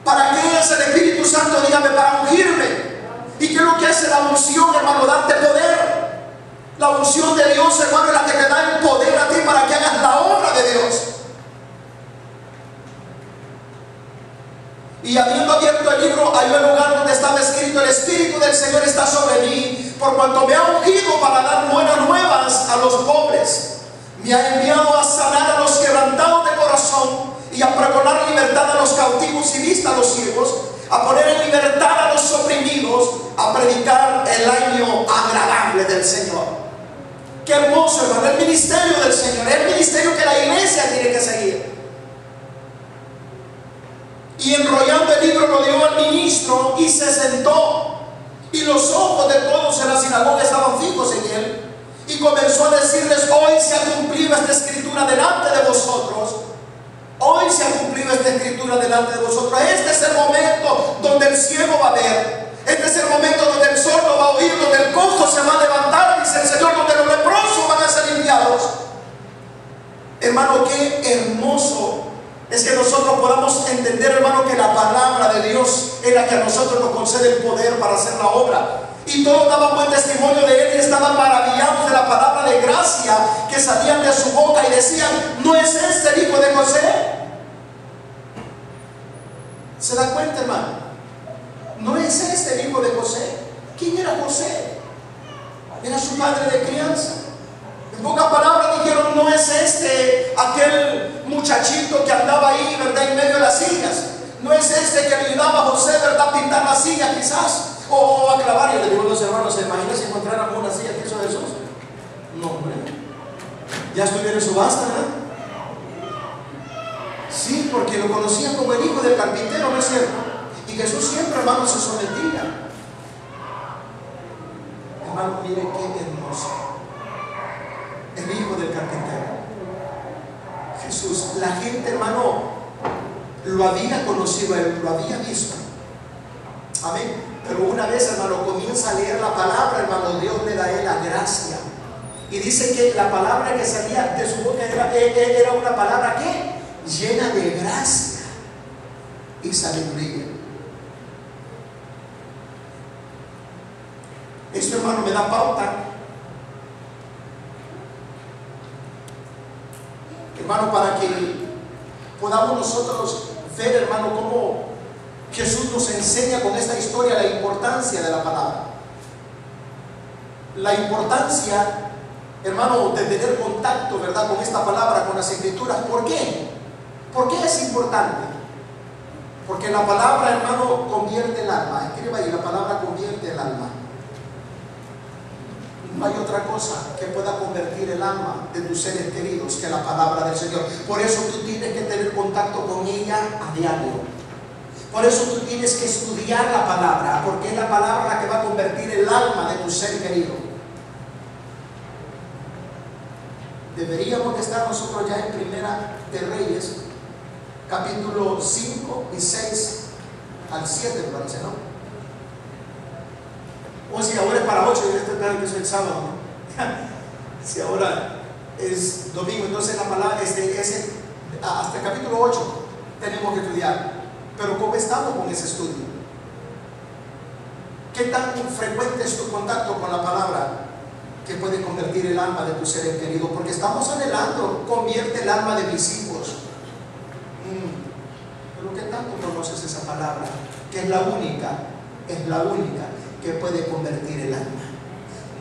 ¿Para qué es el Espíritu Santo? Dígame, para ungirme. ¿Y qué es lo que hace la unción, hermano? Darte poder. La unción de Dios, hermano, es la que te da el poder a ti para que hagas la obra de Dios. Y habiendo abierto el libro, halló el lugar donde estaba escrito: el Espíritu del Señor está sobre mí, por cuanto me ha ungido para dar buenas nuevas a los pobres. Me ha enviado a sanar a los quebrantados de corazón y a pregonar libertad a los cautivos y vista a los ciegos, a poner en libertad a los oprimidos, a predicar el año agradable del Señor. Qué hermoso, hermano, el ministerio del Señor, el ministerio que la iglesia tiene que seguir. Y enrollando el libro lo dio al ministro y se sentó, y los ojos de todos en la sinagoga estaban fijos en él, y comenzó a decirles: hoy se ha cumplido esta escritura delante de vosotros. Hoy se ha cumplido esta escritura delante de vosotros. Este es el momento donde el ciego va a ver. Este es el momento donde el sordo va a oír, donde el cojo se va a levantar, dice el Señor, donde los leprosos van a ser limpiados. Hermano, qué hermoso es que nosotros podamos entender, hermano, que la palabra de Dios es la que a nosotros nos concede el poder para hacer la obra. Y todos daban buen testimonio de él y estaban maravillados de la palabra de gracia que salían de su boca y decían: ¿no es este el hijo de José? ¿Se da cuenta, hermano? ¿No es este el hijo de José? ¿Quién era José? Era su padre de crianza. En pocas palabras dijeron: ¿no es este aquel muchachito que andaba ahí, verdad, en medio de las sillas? ¿No es este que le ayudaba a José, verdad, a pintar la silla quizás? O a clavar. Y le digo a los hermanos: ¿se imaginan si encontráramos una silla que hizo Jesús? No, hombre, ya estuviera en subasta, ¿verdad? Sí, porque lo conocían como el hijo del carpintero, ¿no es cierto? Y Jesús siempre, hermano, se sometía. Hermano, mire qué hermoso. El hijo del carpintero, Jesús. La gente, hermano, lo había conocido, él lo había visto. Amén. Pero una vez, hermano, comienza a leer la palabra, hermano, Dios le da a él la gracia. Y dice que la palabra que salía de su boca era una palabra que llena de gracia y sabiduría. Esto, hermano, me da pauta, hermano, para que podamos nosotros ver, hermano, cómo Jesús nos enseña con esta historia la importancia de la palabra. La importancia, hermano, de tener contacto, ¿verdad?, con esta palabra, con las escrituras. ¿Por qué? ¿Por qué es importante? Porque la palabra, hermano, convierte el alma. Escriba ahí: la palabra convierte el alma. No hay otra cosa que pueda convertir el alma de tus seres queridos que la palabra del Señor. Por eso tú tienes que tener contacto con ella a diario. Por eso tú tienes que estudiar la palabra, porque es la palabra la que va a convertir el alma de tu ser querido. Deberíamos de estar nosotros ya en Primera de Reyes, capítulo 5 y 6 al 7, me parece, ¿no? O si ahora es para 8, y este claro que es el sábado, ¿no? Si ahora es domingo, entonces la palabra, hasta el capítulo 8 tenemos que estudiar. Pero ¿cómo estamos con ese estudio? ¿Qué tan frecuente es tu contacto con la palabra que puede convertir el alma de tu ser querido? Porque estamos anhelando: convierte el alma de mis hijos. Pero ¿qué tanto conoces esa palabra? Que es la única que puede convertir el alma.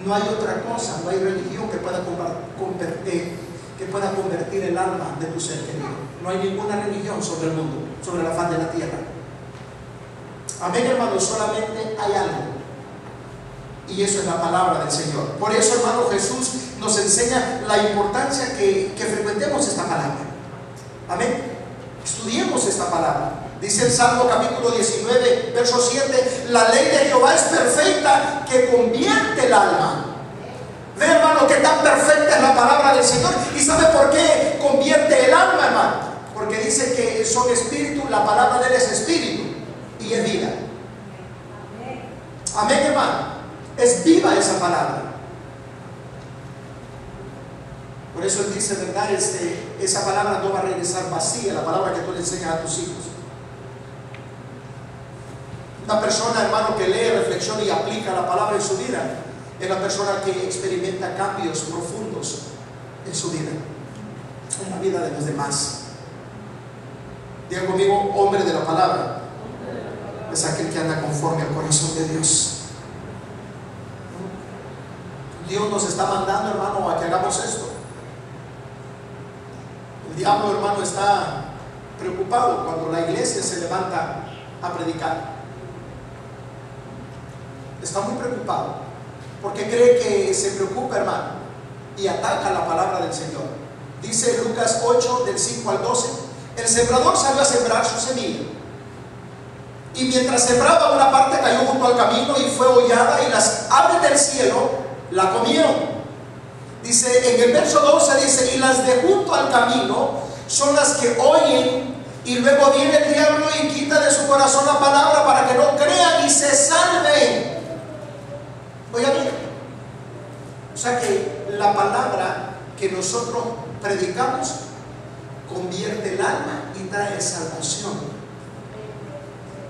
No hay otra cosa, no hay religión que pueda convertir el alma de tu ser querido. No hay ninguna religión sobre el mundo, sobre la faz de la tierra. Amén, hermanos. Solamente hay algo, y eso es la palabra del Señor. Por eso, hermano, Jesús nos enseña la importancia que frecuentemos esta palabra. Amén. Estudiemos esta palabra. Dice el Salmo capítulo 19, verso 7: la ley de Jehová es perfecta, que convierte el alma. Ve, hermano, que tan perfecta es la palabra del Señor. ¿Y sabe por qué convierte el alma, hermano? Porque dice que son espíritu, la palabra de él es espíritu y es vida. Amén, hermano. Es viva esa palabra. Por eso él dice, ¿verdad? Esa palabra no va a regresar vacía, la palabra que tú le enseñas a tus hijos. Una persona, hermano, que lee, reflexiona y aplica la palabra en su vida es la persona que experimenta cambios profundos en su vida, en la vida de los demás. Diga conmigo: hombre de la palabra es aquel que anda conforme al corazón de Dios. Dios nos está mandando, hermano, a que hagamos esto. El diablo, hermano, está preocupado cuando la iglesia se levanta a predicar. Está muy preocupado porque cree que se preocupa, hermano, y ataca la palabra del Señor. Dice Lucas 8, del 5 al 12: el sembrador salió a sembrar su semilla, y mientras sembraba, una parte cayó junto al camino y fue hollada, y las aves del cielo la comieron. Dice en el verso 12, dice: y las de junto al camino son las que oyen, y luego viene el diablo y quita de su corazón la palabra para que no crean y se salven. Oiga bien, o sea que la palabra que nosotros predicamos convierte el alma y trae salvación.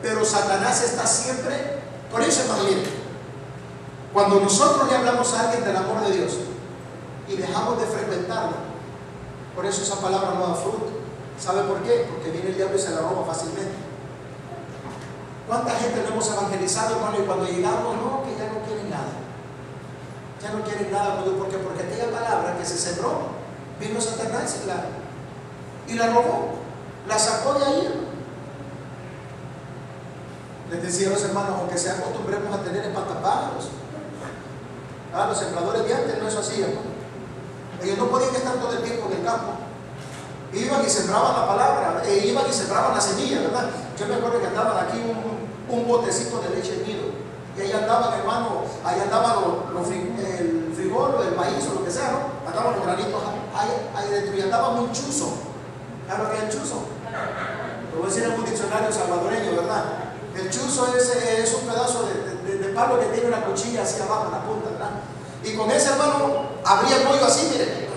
Pero Satanás está siempre, por eso, hermano, Cuando nosotros le hablamos a alguien del amor de Dios y dejamos de frecuentarlo, por eso esa palabra no da fruto. ¿Sabe por qué? Porque viene el diablo y se la roba fácilmente. ¿Cuánta gente lo hemos evangelizado, hermano? Y cuando llegamos, no, que ya no quieren nada. Ya no quieren nada. ¿Por qué? Porque aquella palabra que se sembró, vino Satanás y la robó. La sacó de ahí. Les decía a los hermanos, aunque se acostumbremos a tener espantapájaros. Los sembradores de antes no es así, hermano. Ellos no podían estar todo el tiempo en el campo. Iban y sembraban la palabra, iban y sembraban la semilla, ¿verdad? Yo me acuerdo que andaban aquí un botecito de leche nido. Y ahí andaban, hermano, ahí andaban el frijol, el maíz o lo que sea, ¿no? Andaban los granitos ahí dentro y andaban un chuzo. ¿Sabes lo que es el chuzo? Lo voy a decir en un diccionario salvadoreño, ¿verdad? El chuzo es un pedazo de palo que tiene una cuchilla hacia abajo en la punta, ¿verdad? Y con ese, hermano, abría el bollo así, miren,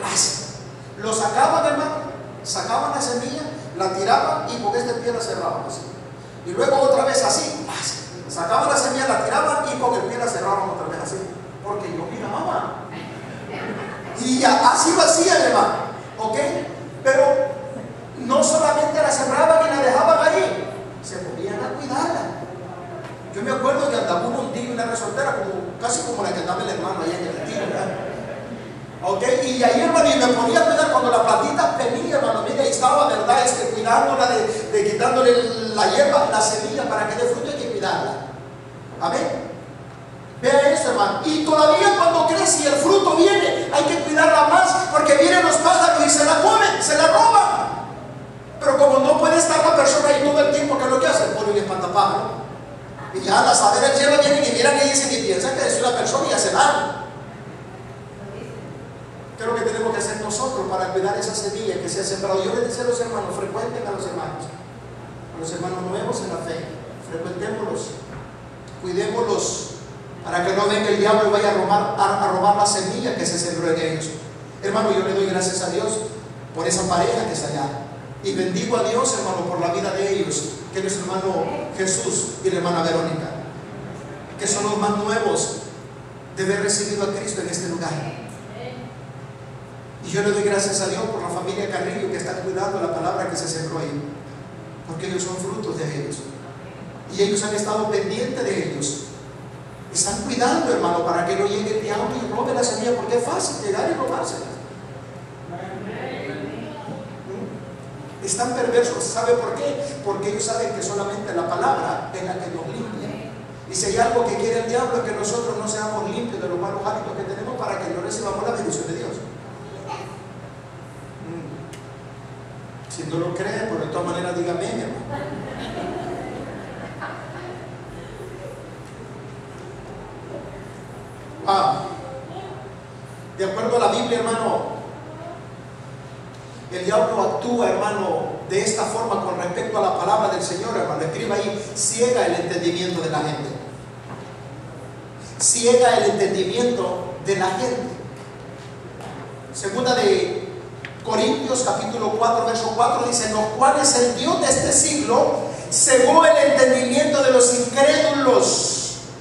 lo sacaban, hermano, sacaban la semilla, la tiraban y con este pie la cerraban así. Y luego otra vez así, sacaban la semilla, la tiraban y con el pie la cerraban otra vez así. Porque yo miraba. Y así lo hacían, hermano, ¿ok? Pero no solamente la sembraban y la dejaban ahí, se ponían a cuidarla. Yo me acuerdo que andaba un montillo y una resortera, casi como la que andaba el hermano allá en el retiro, ¿verdad? ¿Ok? Y ahí, hermano, y me ponía a cuidar cuando la plantita venía, hermano, mira, y estaba, ¿verdad? Cuidándola, de quitándole la hierba, la semilla para que dé fruto, hay que cuidarla. Amén. Vea eso, hermano. Y todavía cuando crece y el fruto viene, hay que cuidarla más, porque vienen los pájaros y se la comen, se la roban. Pero como no puede estar la persona ahí todo el tiempo, ¿qué es lo que hace? Pone un espantapájaro. Y ya las abejas hierbas vienen y miran y dicen y piensan que es una persona y ya se van. ¿Qué es lo que tenemos que hacer nosotros para cuidar esa semilla que se ha sembrado? Yo les decía a los hermanos, frecuenten a los hermanos nuevos en la fe, frecuentémoslos, cuidémoslos, para que no venga el diablo y vaya a robar la semilla que se sembró en ellos. Hermano, yo le doy gracias a Dios por esa pareja que está allá. Y bendigo a Dios, hermano, por la vida de ellos, que es nuestro hermano Jesús y la hermana Verónica, que son los más nuevos de haber recibido a Cristo en este lugar. Y yo le doy gracias a Dios por la familia Carrillo que está cuidando la palabra que se sembró ahí, porque ellos son frutos de ellos. Y ellos han estado pendientes de ellos. Están cuidando, hermano, para que no llegue el diablo y robe la semilla, porque es fácil llegar y robársela. Están perversos. ¿Sabe por qué? Porque ellos saben que solamente la palabra es la que nos limpia. Y si hay algo que quiere el diablo, es que nosotros no seamos limpios de los malos hábitos que tenemos para que no recibamos la bendición de Dios. Si no lo cree, pero de todas maneras dígame, hermano. De acuerdo a la Biblia, hermano, el diablo actúa, hermano, de esta forma con respecto a la palabra del Señor, hermano. Escriba ahí, ciega el entendimiento de la gente. Ciega el entendimiento de la gente. Segunda de Corintios capítulo 4, verso 4 dice: los cuales el Dios de este siglo cegó el entendimiento de los incrédulos.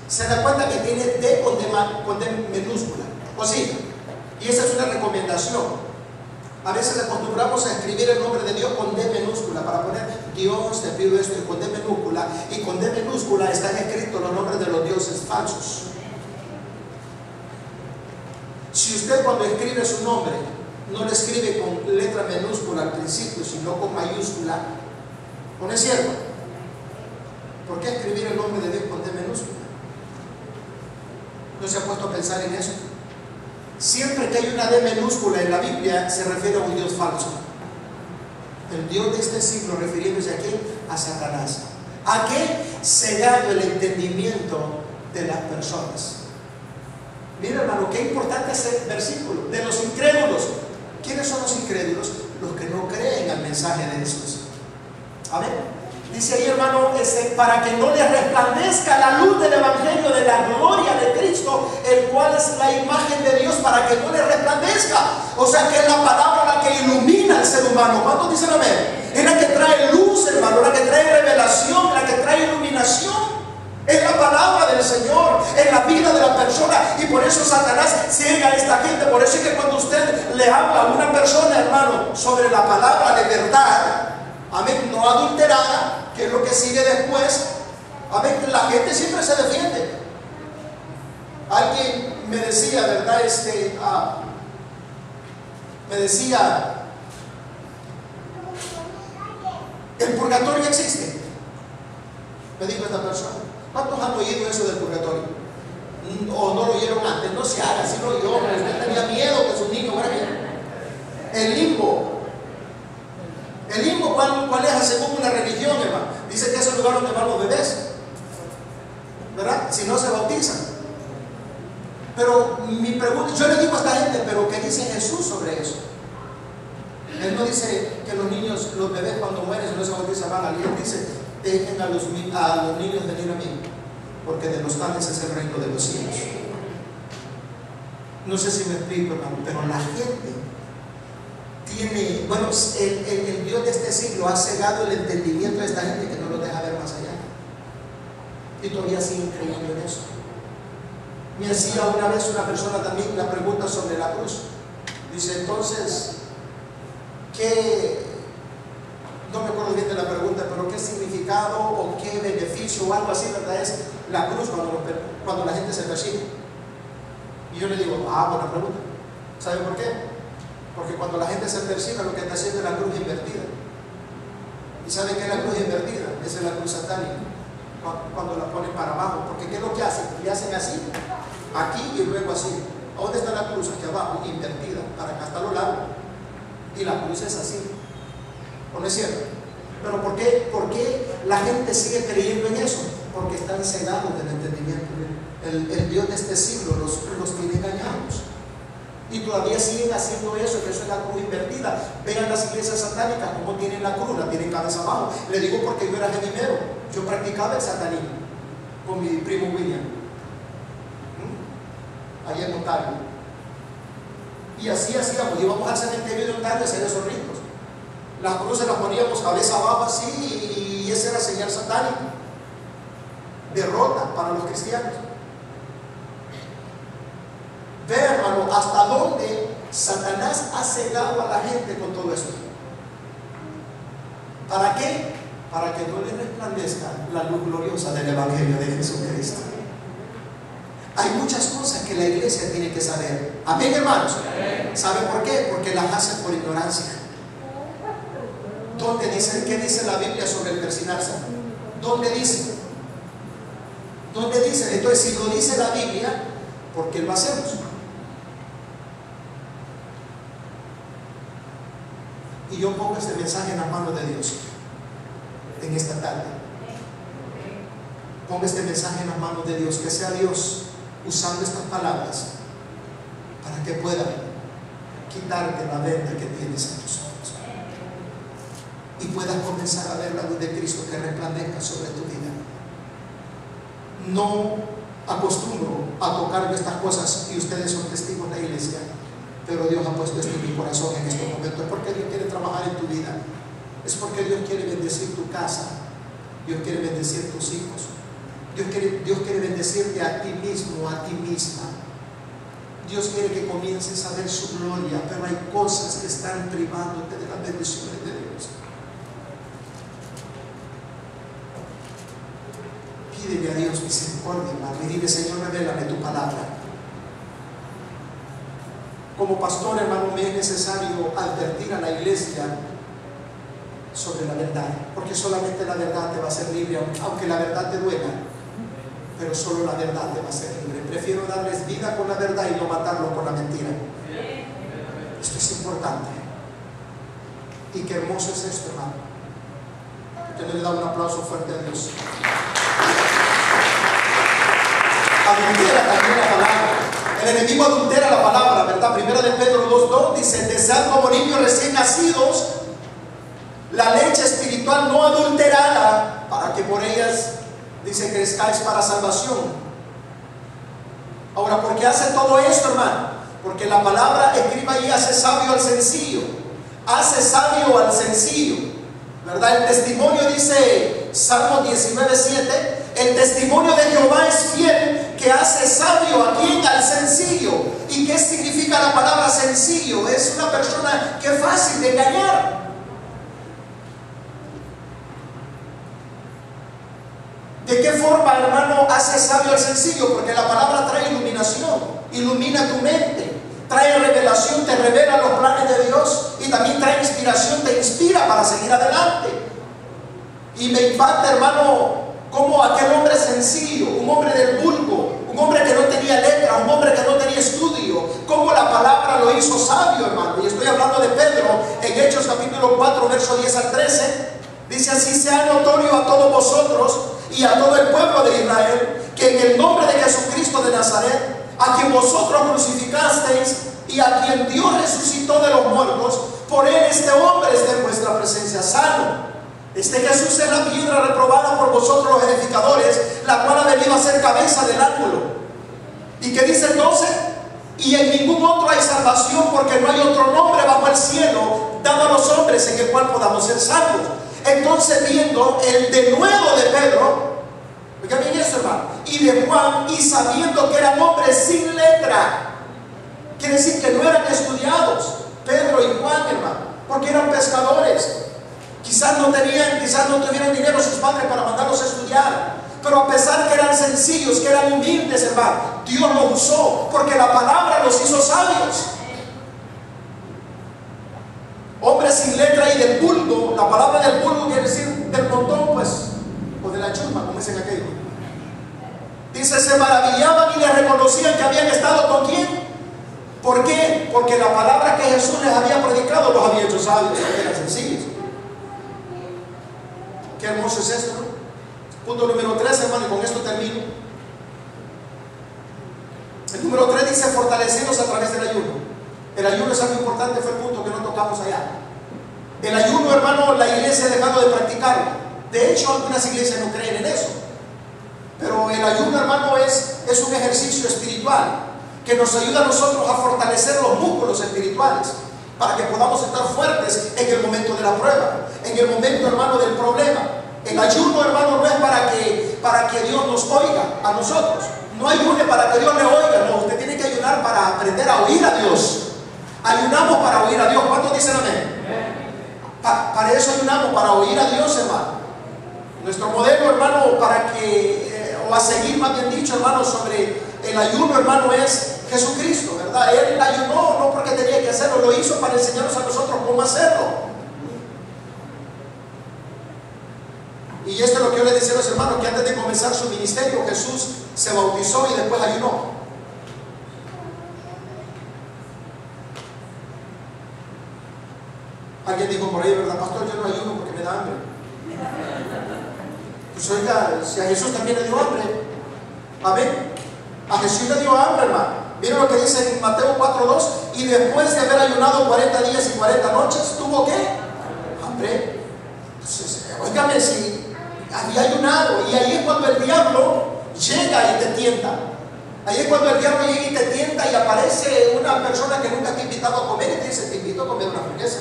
Se da cuenta que tiene D con D minúscula, ¿o sí? Y esa es una recomendación. A veces acostumbramos a escribir el nombre de Dios con D minúscula, para poner Dios, te pido esto, y con D minúscula. Y con D minúscula están escritos los nombres de los dioses falsos. Si usted cuando escribe su nombre no lo escribe con letra minúscula al principio, sino con mayúscula, ¿no es cierto? ¿Por qué escribir el nombre de Dios con D minúscula? ¿No se ha puesto a pensar en eso? Siempre que hay una D minúscula en la Biblia se refiere a un Dios falso. El Dios de este siglo, refiriéndose a quién? A Satanás. ¿A qué? Cegando el entendimiento de las personas. Mira, hermano, qué importante es el versículo. De los incrédulos. ¿Quiénes son los incrédulos? Los que no creen al mensaje de Jesús. Amén. Dice ahí, hermano, para que no les resplandezca la luz del evangelio de la gloria de Cristo, el cual es la imagen de Dios, para que no les resplandezca. O sea que es la palabra la que ilumina al ser humano. ¿Cuántos dicen amén? Es la que trae luz, hermano, la que trae revelación, la que trae iluminación. En la palabra del Señor, en la vida de la persona. Y por eso Satanás ciega a esta gente. Por eso es que cuando usted le habla a una persona, hermano, sobre la palabra de verdad, amén, no adulterada, que es lo que sigue después, amén, la gente siempre se defiende. Alguien me decía, ¿verdad? Me decía, ¿el purgatorio existe? Me dijo esta persona. ¿Cuántos han oído eso del purgatorio? ¿O no lo oyeron antes? No se haga, si lo oyó. Usted tenía miedo que sus niños fueran. El limbo. El limbo, ¿cuál es? Según una religión, hermano. Dice que es el lugar donde van los bebés, ¿verdad? Si no se bautizan. Pero mi pregunta, yo le digo a esta gente, ¿pero qué dice Jesús sobre eso? Él no dice que los niños, los bebés cuando mueren, si no se bautizan van al cielo. Él dice, dejen a los niños venir a mí, porque de los tales es el reino de los cielos. No sé si me explico, hermano, pero la gente tiene, bueno, el Dios de este siglo ha cegado el entendimiento de esta gente que no lo deja ver más allá. Y todavía siguen creyendo en eso. Me hacía una vez una persona también la pregunta sobre la cruz. Dice, entonces, ¿qué? No me acuerdo bien de la pregunta, pero ¿qué significado o qué beneficio o algo así, verdad, es la cruz cuando la gente se persigue? Y yo le digo, buena pregunta. ¿Sabe por qué? Porque cuando la gente se persigue, lo que está haciendo es la cruz invertida. ¿Y sabe qué es la cruz invertida? Esa es la cruz satánica. Cuando la ponen para abajo. Porque ¿qué es lo que hacen? Le hacen así, aquí y luego así. ¿Dónde está la cruz? Aquí abajo, invertida, para acá está lo largo. Y la cruz es así. ¿O no es cierto? Pero ¿por qué la gente sigue creyendo en eso? Porque están cegados del entendimiento. El Dios de este siglo los tiene engañados. Y todavía siguen haciendo eso, que eso es la cruz invertida. Vean las iglesias satánicas, cómo tienen la cruz, la tienen cabeza abajo. Le digo porque yo era genimero, yo practicaba el satanismo con mi primo William, allá en Ontario. Y así hacíamos, íbamos al cementerio de Ontario a hacer esos ritos. Las cruces las poníamos cabeza abajo así, y esa era señal satánica. Derrota para los cristianos. Ve, hermano, hasta dónde Satanás ha cegado a la gente con todo esto. ¿Para qué? Para que no le resplandezca la luz gloriosa del Evangelio de Jesucristo. Hay muchas cosas que la iglesia tiene que saber. Amén, hermanos. ¿Saben por qué? Porque las hacen por ignorancia. ¿Dónde dice? ¿Qué dice la Biblia sobre el persignarse? ¿Dónde dice? ¿Dónde dice? Entonces, si lo dice la Biblia, ¿por qué lo hacemos? Y yo pongo este mensaje en las manos de Dios en esta tarde. Pongo este mensaje en las manos de Dios, que sea Dios usando estas palabras para que pueda quitarte la venda que tienes en tus ojos y puedas comenzar a ver la luz de Cristo que resplandezca sobre tu vida. No acostumbro a tocar estas cosas y ustedes son testigos de la iglesia, pero Dios ha puesto esto en mi corazón en estos momentos. Es porque Dios quiere trabajar en tu vida, es porque Dios quiere bendecir tu casa, Dios quiere bendecir tus hijos, Dios quiere bendecirte a ti mismo, a ti misma. Dios quiere que comiences a ver su gloria, pero hay cosas que están privándote de las bendiciones de Dios. Pídele a Dios misericordia, hermano, y dile: Señor, revélame tu palabra. Como pastor, hermano, me es necesario advertir a la iglesia sobre la verdad, porque solamente la verdad te va a hacer libre, aunque la verdad te duela, pero solo la verdad te va a hacer libre. Prefiero darles vida con la verdad y no matarlo con la mentira. Esto es importante. Y qué hermoso es esto, hermano. Usted le da un aplauso fuerte a Dios. Adultera también la palabra. El enemigo adultera la palabra, ¿verdad? Primera de Pedro 2:2 dice: desead como niños recién nacidos la leche espiritual no adulterada, para que por ellas, dice, crezcáis para salvación. Ahora, ¿por qué hace todo esto, hermano? Porque la palabra escriba y hace sabio al sencillo. Hace sabio al sencillo, ¿verdad? El testimonio dice: Salmo 19:7, el testimonio de Jehová es fiel, que hace sabio a quien, al sencillo. ¿Y qué significa la palabra sencillo? Es una persona que es fácil de engañar. ¿De qué forma, hermano, hace sabio al sencillo? Porque la palabra trae iluminación, ilumina tu mente, trae revelación, te revela los planes de Dios, y también trae inspiración, te inspira para seguir adelante. Y me impacta, hermano, como aquel hombre sencillo, un hombre del vulgo, un hombre que no tenía letra, un hombre que no tenía estudio, como la palabra lo hizo sabio, hermano. Y estoy hablando de Pedro en Hechos capítulo 4, verso 10 al 13. Dice: así sea notorio a todos vosotros y a todo el pueblo de Israel, que en el nombre de Jesucristo de Nazaret, a quien vosotros crucificasteis y a quien Dios resucitó de los muertos, por él este hombre está en vuestra presencia sano. Este Jesús es la piedra reprobada por vosotros los edificadores, la cual ha venido a ser cabeza del ángulo. ¿Y qué dice el 12? Y en ningún otro hay salvación, porque no hay otro nombre bajo el cielo dado a los hombres en el cual podamos ser salvos. Entonces, viendo el denuedo de Pedro, oiga bien eso, hermano, y de Juan, y sabiendo que eran hombres sin letra, quiere decir que no eran estudiados, Pedro y Juan, hermano, porque eran pescadores. Quizás no tuvieron dinero sus padres para mandarlos a estudiar, pero a pesar que eran sencillos, que eran humildes, hermano, Dios los usó, porque la palabra los hizo sabios. Hombres sin letra y del vulgo. La palabra del vulgo quiere decir del montón, pues, o de la chusma, como dicen aquello. Dice: se maravillaban y les reconocían que habían estado con quién. ¿Por qué? Porque la palabra que Jesús les había predicado los había hecho sabios, eran sencillos. Qué hermoso es esto, ¿no? Punto número 3, hermano, y con esto termino. El número 3 dice: fortalecernos a través del ayuno. El ayuno es algo importante, fue el punto que no tocamos allá. El ayuno, hermano, la iglesia ha dejado de practicarlo. De hecho, algunas iglesias no creen en eso. Pero el ayuno, hermano, es un ejercicio espiritual que nos ayuda a nosotros a fortalecer los músculos espirituales, para que podamos estar fuertes en el momento de la prueba, en el momento, hermano, del problema. El ayuno, hermano, no es para que Dios nos oiga a nosotros. No ayune para que Dios le oiga, no. Usted tiene que ayunar para aprender a oír a Dios. Ayunamos para oír a Dios. ¿Cuántos dicen amén? Para eso ayunamos, para oír a Dios, hermano. Nuestro modelo, hermano, o a seguir, más bien dicho, hermano, sobre el ayuno, hermano, es Jesucristo, ¿verdad? Él ayunó no porque tenía que hacerlo, lo hizo para enseñarnos a nosotros cómo hacerlo. Y esto es lo que yo les decía a los hermanos, que antes de comenzar su ministerio, Jesús se bautizó y después ayunó. Alguien dijo por ahí, ¿verdad, pastor? Yo no ayuno porque me da hambre. Pues oiga, si a Jesús también le dio hambre. Amén. A Jesús le dio hambre, hermano. Miren lo que dice en Mateo 4:2: y después de haber ayunado 40 días y 40 noches, ¿tuvo qué? Hambre. Entonces, óigame, si había ayunado, y ahí es cuando el diablo llega y te tienta. Ahí es cuando el diablo llega y te tienta, y aparece una persona que nunca te ha invitado a comer y te dice: te invito a comer una hamburguesa.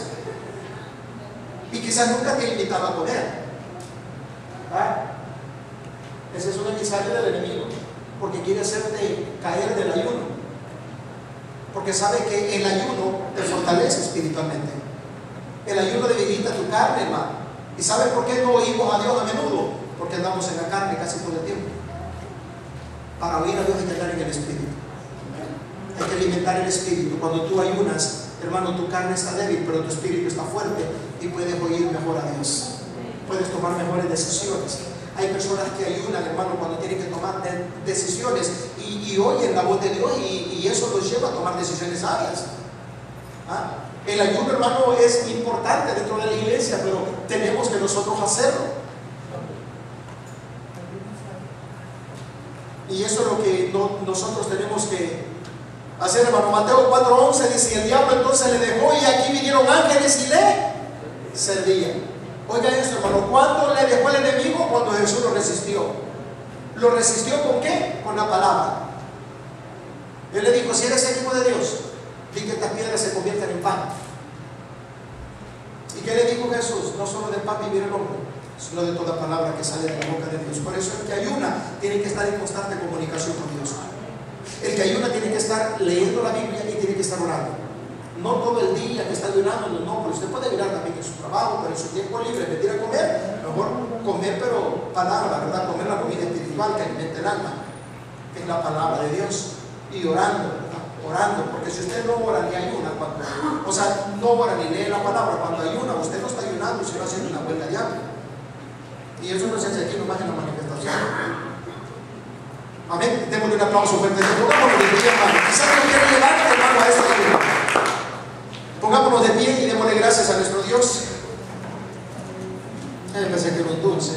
Y quizás nunca te ha invitado a comer. Ese es un emisario del enemigo, porque quiere hacerte caer del ayuno, porque sabe que el ayuno te fortalece espiritualmente. El ayuno debilita tu carne, hermano. ¿Y sabes por qué no oímos a Dios a menudo? Porque andamos en la carne casi todo el tiempo. Para oír a Dios hay que andar en el espíritu. Hay que alimentar el espíritu. Cuando tú ayunas, hermano, tu carne está débil, pero tu espíritu está fuerte y puedes oír mejor a Dios. Puedes tomar mejores decisiones. Hay personas que ayunan, hermano, cuando tienen que tomar decisiones y oyen la voz de Dios, y eso los lleva a tomar decisiones sabias. El ayuno, hermano, es importante dentro de la iglesia, pero tenemos que nosotros hacerlo. Y eso es lo que nosotros tenemos que hacer, hermano. Mateo 4:11 dice: y el diablo entonces le dejó, y aquí vinieron ángeles y le servían. Oiga esto, hermano, ¿cuándo le dejó el enemigo? Cuando Jesús lo resistió. ¿Lo resistió con qué? Con la palabra. Él le dijo: si eres el hijo de Dios, di que estas piedras se conviertan en pan. ¿Y qué le dijo Jesús? No solo del pan vivirá el hombre, sino de toda palabra que sale de la boca de Dios. Por eso el que ayuna tiene que estar en constante comunicación con Dios. El que ayuna tiene que estar leyendo la Biblia y tiene que estar orando. No todo el día que está ayunando, no, pero usted puede ayunar también en su trabajo, pero en su tiempo libre, venir a comer, mejor comer, pero palabra, ¿verdad? Comer la comida espiritual que alimenta el alma, que es la palabra de Dios, y orando, ¿verdad? Orando, porque si usted no ora ni ayuna, no ora ni lee la palabra, cuando ayuna, usted no está ayunando, sino haciendo una huelga de hambre. Y eso no se hace aquí nomás en la manifestación. Amén. Démosle un aplauso fuerte. Pongámonos de pie, hermano. Quizás no quiere levantar, hermano, a esta ayuda. Pongámonos de pie y démosle gracias a nuestro Dios. Pensé que era un dulce.